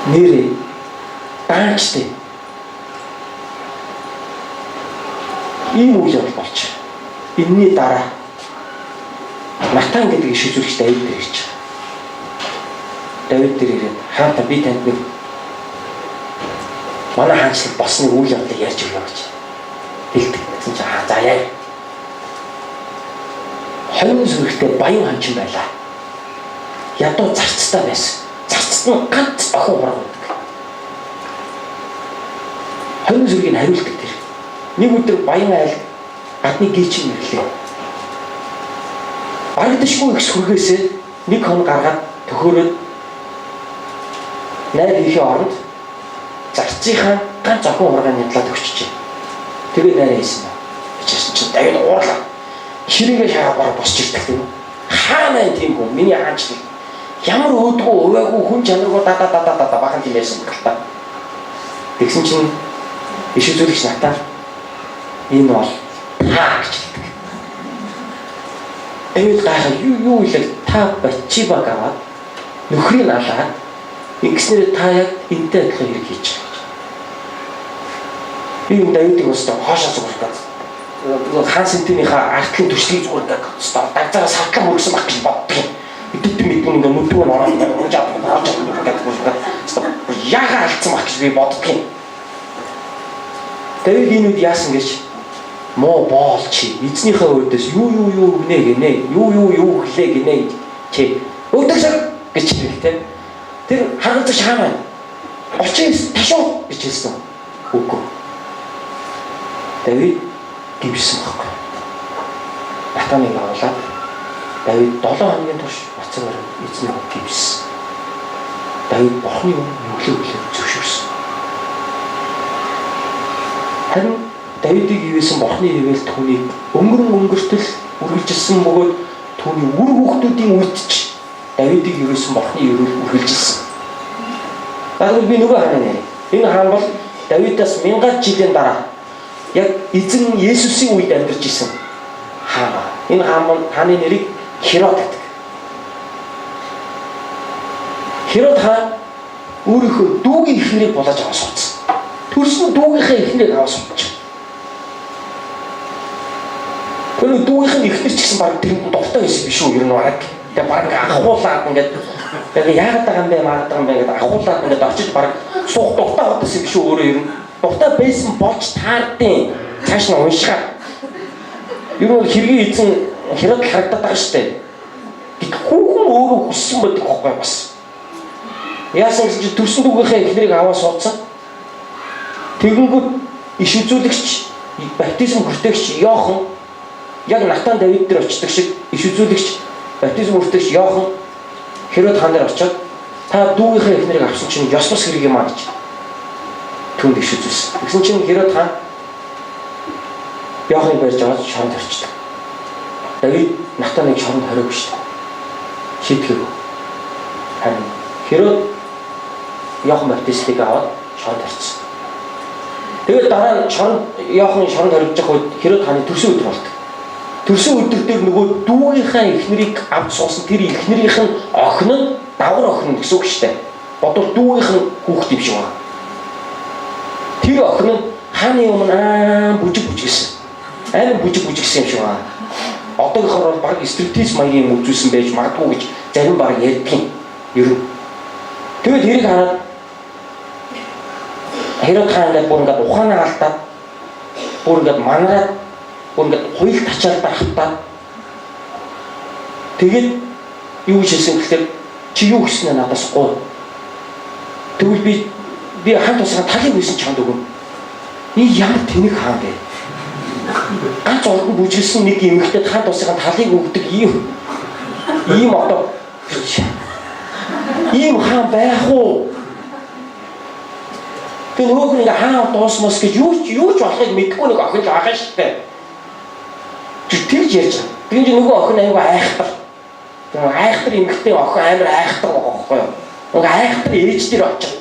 S1: нэрээ даачтай ийм үйл явдал болж байна. Энэний дараа Натан гэдэг иш үзүүлэгч Давид дээр ирж байгаа. Давид дээр ирээд хаата би танд нэг манай хаанчлал босныг үйл явдлыг ярьж өгье гэж хэлдэг. Гэсэн чинь за яа. Хонин зүрхтэй баян ханчин байлаа. Ядуу зарцтай байсан. Зарцт нь ганц охин ургадаг. Хонин зүргийг хариулдаг тэр. Нэг өдөр баян айл гадны гээчийн мэрлээ. Барагдашгүй их сүргээсээ нэг хон гаргаад төхөөрөөд найр хийхээ оронд зарцынхаа ганц охин ургааны талаад өгчжээ. Тэгээ найраа хийсэн ба. Бичсэн чинь Давид уурлаа. Ширээгээ шаагаар босч ирдэг тийм. Хаана тийм хүн миний хаанчлал ямар өөдгөө өвөөгүй хүн чанаргүй да бахан тийм байсан гал та. Тэгсэн чинь иш үзүүлэгч Натан энэ бол таа гэж хэлдэг. Давид гайхаад юу илээ та бачибаг аваад нөхрийг алаад ингэснээр та яг энтэй адилхан хэрэг хийж байгаа. Би энэ Давидыг өстө хоошоо зүгээрдэг. Хаан сэнтийнхаа артлын төшлийг зүгээрдэг. Өстө дагцаараа сатлан мөргсөн баг гэж боддог. Идэвхтэй мэдгүй ингээ нүдгөө ороод урж авах гэдэг. Өстө яага алдсан баг гэж би боддог юм. Давид энэ үед яасан гэж муу боолч эзнийхээ өөдөөс юу гинэ юу гэлээ гинэ чи өвдөгсөг гэж хэлдэг. Тэр хагалзах хаамаа очиж ташуу гэж хэлсэн. Үгүй. Давид гівсэн байхгүй. Натаныг аваад Давид 7 хоногийн турш буцаагаар эзний хувьд гівсэн. Давид Бурхны өглөө зөвшөөрсөн. Харин Давидыг ивэсэн Бурхны ивэл түүнийг өнгөртөл үргэлжилсэн бөгөөд түүний үр хүүхдүүдийн үлдчих Давидыг ивэсэн Бурхны ивэл үргэлжилсэн. Тэгвэл би нөгөө хаан нэ. Энэ хаан бол Давидаас 1000 жилийн дараа яг эзэн Есүсийн үед амьдарч исэн хаан. Энэ хааны нэрийг Херод гэдэг. Херод хаан өөрийнхөө дүүгийн эхнэрийг булааж аваад суудсан. Төрсөн дүүгийнхээ эхнэрийг аваад суудсан. Тэр дүүгийнх нь эхнэр ч гэсэн баг тэр дуртай байсан биш үү? Ер нь баг. Тэгээ баг ахуулаад ингээд тэгээ яагаад байгаа юм бэ гэдэг ахуулаад ингээд очиж баг суух дуртай байсан биш үү? Өөрөө ер нь дуртай байсан болж таардیں۔ Цааш нь уншгаа. Ер нь хэргийн эзэн Херод харагдаад байгаа шүү дээ. Хүүхэн өөрөө хүссэн байдаг байхгүй бас. Яасан гэж төрсөн дүүгийнхээ эхнэрийг аваад суудсан. Тэгэнгүүт иш үзүүлэгч баптизм хүртээгч Иохан яг Натан Давид дээр очдог шиг иш үзүүлэгч баптизм хүртээгч Иохан Херод хаан дээр очиод та дүүгийнхээ эхнэрийг авсан чинь ёс бус хэрэг юм аа гэж түнд иш үзүүлсэн. Тэгсэн чинь Херод хаан Иоханыг барьж аваад шоронд орчдөг. Давид Натаныг шоронд хориогүй шүү дээ. Шийтгэв. Харин Херод Иохан баптистыг аваад шоронд орчихсон. Тэгээд дараа нь Иохан шоронд хоригдож байгаа үед Херод хааны төрсөн өдөр болдог. Төрсөн өдөр дээр нөгөө дүүгийнхээ эхнэрийг авч суусан тэр эхнэрийнх нь охин нь давар охин гэсэн үг шүү дээ. Бодвол дүүгийнх нь хүүхд юм шиг байна. Тэр охин нь хааны өмнө бүжигсэн. Амар бүжигсэн юм шиг байна. Одоогийнхоор бол баг стриптиз маягийн үзүүлсэн байж магадгүй гэж зарим баг ярьдгийн. Ер нь. Тэгээд тэрийг хараад Херод хаан ингээд бүр ингээд ухаанаа алдаад бүр ингээд манараад бүр ингээд хуйл тачаад байхтаа тэгээд юу хийсэн гэхээр чи юу хийснэ надаас гоо. Тэгвэл би хаан тусгай талыг үйсэн чамд өгөн. Энэ ямар тэнэг хаан бэ? Ганц ордон бүжгэлсэн нэг эмэгтэй хаан тусгай талыг өгдөг ийм одоо ийм хаан байх уу? Тэр нөгөө нэг хаан дуусмас гэж юу ч болохыг мэдгүй нэг охин л байгаа шүү дээ. Тэгж ярьж байгаа. Тэгин чи нөгөө охин аяга айхтар. Тэр айхтар эмэгтэй охин амар айхтар байгаа байхгүй юу? Нөгөө айхтар ээж дээр очив.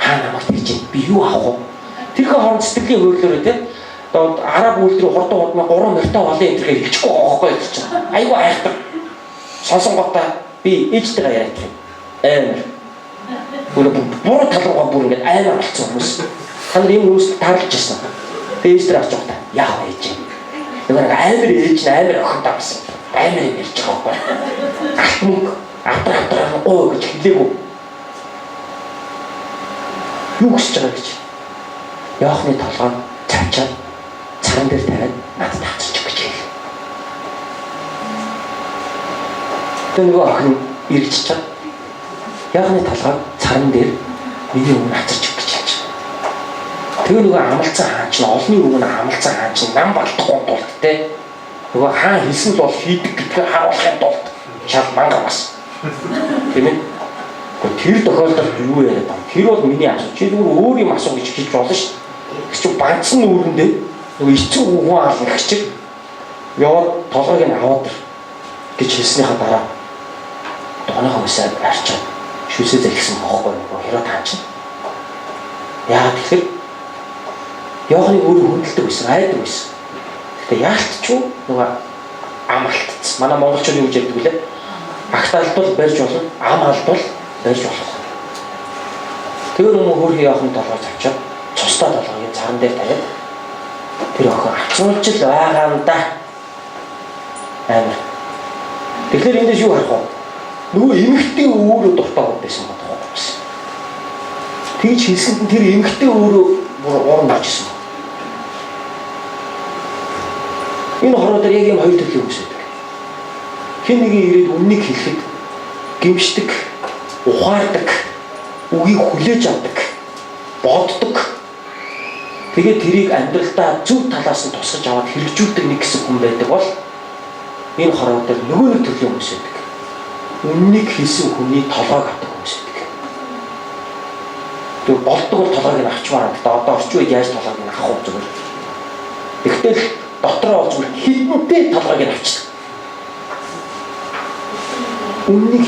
S1: Хаан намайг тэгж би юу авах вэ? Тэрхүү хооронд сэтгэлийн хөөрлөөрөө тийм араб үйлдвэрийн хурдан хурдны 3 морьтой олон энэ төрхийг хэлчихгүй байгаа байхгүй юу гэж байна. Аяга айхтар. Сонсонготой би ээжтэйгээ яриад байна. Амар буруу тал руугаа бүр ингээд аймаар болцсон хүмүүс. Та нар юм үүс таарлаж ирсэн. Ээж дээр авч явах та. Яах вэ ээж? Нөгөө нэг амар ээж нь амар охин тавсан. Амар юм ярьж байгаа байхгүй. Алт мөнгө авдраа гоо гэж хэлээгүй. Юу гэж байгаа гэж. Яохны толгой цавчаад царан дээр тавиад надад тацчих гэж хэлээ. Тэр нөгөө охин ирж чад. Яохны толгой царан дээр миний өмнө хацарч гэж хэлж байгаа. Тэгээ нөгөө амлцсан хаан чинь олны өмнө амлцсан хаан чинь нам балтахгүй тулд те нөгөө хаан хэлсэн л бол хийдэг гэдгээ харуулахын тулд шал мангар бас. Тийм ээ. Тэр тохиолдолд юу яриад байна? Тэр бол миний асуу. Чи зүгээр өөр юм асуу гэж хэлж болно шүү. Чи бандсан үүрэндээ нөгөө эцэг үгэн аална гэх чинь яваад толгойг нь аваад гэж хэлснийхаа дараа дооныхоо үсээд арчаад шүсээ залгсан бохоггүй нөгөө Херод хаан чинь. Яагаад тэгэхээр Иоханыг өөрөө хүндэлдэг байсан, айдаг байсан. Гэхдээ яалтчгүй нөгөө ам алдсан. Манай монголчууд юу гэж ярьдаг вүлээ? Агт алдвал барьж болно, ам алдвал барьж болох. Тэр өмнө хөрхи Иохан толгойд авчаад цустай толгойг царан дээр тавиад тэр охин авцуулж л байгаа юм да. Амар. Тэгэхээр эндээс юу харах вэ? Нөгөө эмэгтэй өөрөө дуртай байсан бодох байсан. Тэгж хэлсэнд тэр эмэгтэй өөрөө уран авчихсан. Энэ хорвоо дээр яг юм хоёр төрлийн хүмүүс байдаг. Хэн нэгэн ирээд үннийг хэлэхэд гимшдэг, ухаардаг, үгийг хүлээж авдаг, боддог. Тэгээд тэрийг амьдралдаа зөв талаас нь тусгаж аваад хэрэгжүүлдэг нэг хэсэг хүн байдаг бол энэ хорвоо дээр нөгөө нэг төрлийн хүмүүс байдаг. Үннийг хэлсэн хүний толгойг авдаг хүмүүс байдаг. Тэр болдог бол толгойг нь авчмаар байна. Одоо орчин үед яаж толгойг нь авах вэ зүгээр. Тэгтэл дотроо зүгээр хитэнтэй толгойг нь авчдаг. Үннийг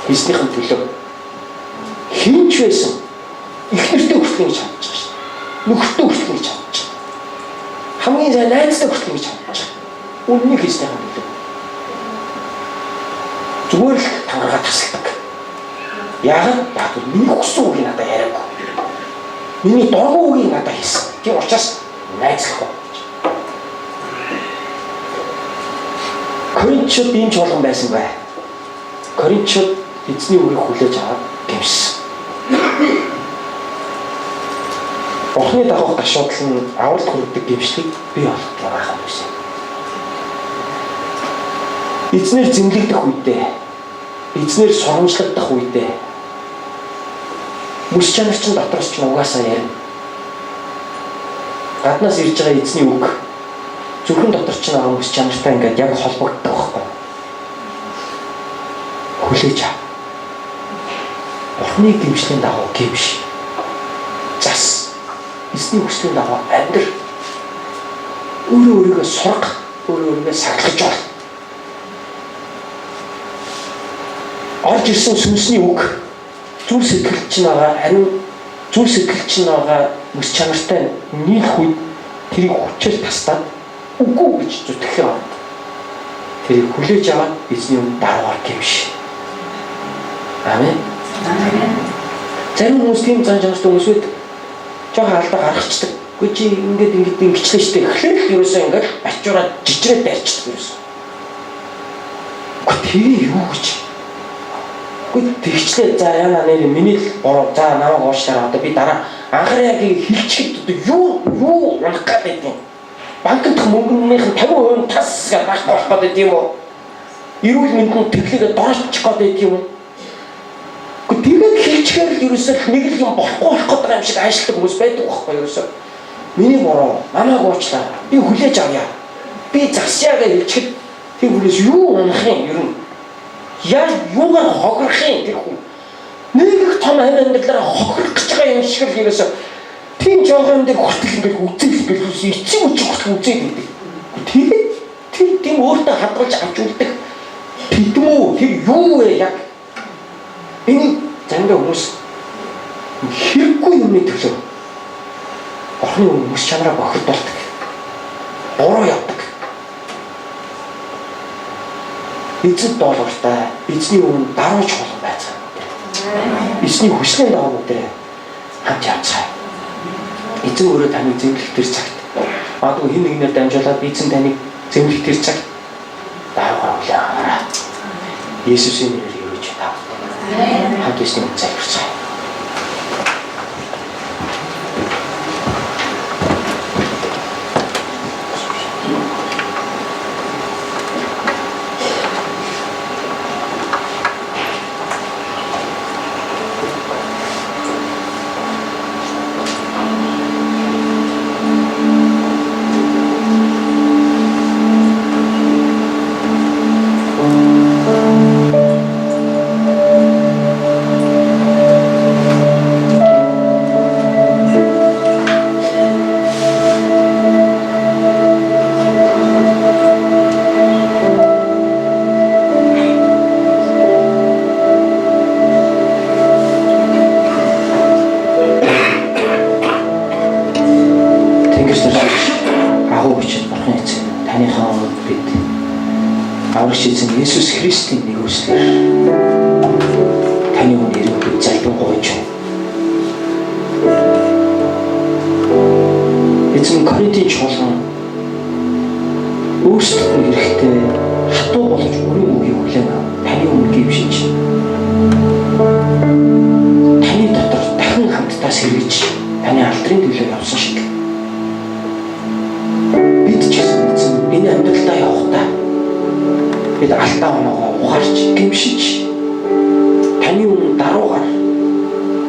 S1: хийснийхэн төлөө хинч байсан ихнэртэй хүртэл гэж хандж байгаа шүү. Нөхөртэй хүртэл гэж хандж байгаа. Хамгийн сайн найзтай хүртэл гэж хандж байгаа. Үннийг хийснийхэн төлөө. Зүгээр л тангараа тасалдаг. Яг миний хүссэн үгийг надад яриаггүй. Миний дургүй үгийг надад хийсэн. Тийм учраас найзлахгүй. Коринчууд ийм чуулган байсан бай. Коринчууд эзний үгийг хүлээж аваад гэмшсэн. Бурхны дагуух гашуудлал нь авралт хүрдэг гэмшлийг бий болгох яваахан байсан. Эзнэр зэмлэгдэх үедээ, эзнэр соромжлогдох үедээ мөс чанар чинь дотроос чинь угаасаа ярина. Гаднаас ирж байгаа эзний үг зөвхөн дотор чинь байгаа мөс чанартай ингээд яг холбогддог байхгүй. Хүлээж ав. Бурхны гэмшлийн дагуу гэмш. Зас. Эзний хүслийн дагуу амьдр. Өөрийгөө сурах, өөрийгөө сахилгаж бол. Орж ирсэн сүнсний үг зүр сэтгэл чинь байгаа, харин зүр сэтгэл чинь байгаа мөс чанартай нийлэх үед тэрийг хүчээр тастаад үгүй гэж зүтгэх юм. Тэрийг хүлээж аваад эзний өмнө дараагаар гэмш. Амен. Амен. Зарим хүмүүс тийм зан чанартай хүмүүс үед жоохон алдаа гаргацдаг. Үгүй чи ингээд ингэчлээ штэ. Эхлээд л ерөөсөө ингээд ачуураад жижигрээд дайрчдаг ерөөсөө. Үгүй тэр юу гэж. Үгүй тэгчлээ за яна нэр миний л бороо за намайг уушлаа одоо би дараа анхаарыг хилчихэд одоо юу унах гэдэг юм. Банкнд мөнгөнийх нь 50% тас гэж байхгүй болох гэдэг юм уу? Эрүүл мэндийн төрлөгийг дорчих гэдэг юм уу? Тэгээд хэлчихээр л ерөөсөө нэг л юм болохгүй байх гэдэг юм шиг аашилдаг хүмүүс байдаг байхгүй ерөөсөө. Миний бороо намайг уучлаа. Би хүлээж авъя. Би засъя гэж хэлчихэд тэр хүнээс юу унах юм ер нь? Яаж юугаар хохирох юм тэр хүн? Нэг их том амьдралаараа хохирох гэж байгаа юм шиг л ерөөсөө тийм жоохон дээр хүртэл ингээд үзэл эцэг үчиг хүртэл үзээд байдаг. Тэгээд тэр тийм өөртөө хадгалж авч үлдэх тэдмүү тэр юу вэ яг? Энэ зангай хүмүүс хэрэггүй юмны төлөө Бурхны хүмүүс чанараа бохирдуулдаг. Буруу явдаг. Эзэд доолгортой эзний өмнө дарууч болгон байцгаа. Эзний хүслийн дагуу дээр хамт явцгаая. Эзэн өөрөө таныг зэмлэх тэр цагт магадгүй хэн нэгнээр дамжуулаад эзэн таныг зэмлэх тэр цагт дараагаар хүлээн. Есүсийн нэрээр өрөөж тав. Хамт эзний өмнө залбирцгаая. Иесус Христийн нэгүслэр таны өнөрийг залбиргооч. Эзэн Коринтын чуулган өөрсдөө хэрэгтэй хатуу болж өрийн үгийг хүлээн таны өмнө гимшиж таны дотор дахин хамтдаа сэргийж таны алдрын төлөө явсан шиг бид ч гэсэн энэ амьдралдаа явахдаа бид алдаа оноогоо ухаарч гэмшиж таны өмнө даруугаар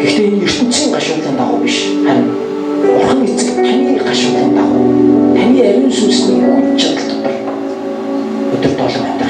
S1: гэхдээ энэ ертөнцийн гашуудлын дагуу биш харин Бурхан эцэг таны гашуудлын дагуу таны ариун сүнсний хүч чадал дотор өдөр болгон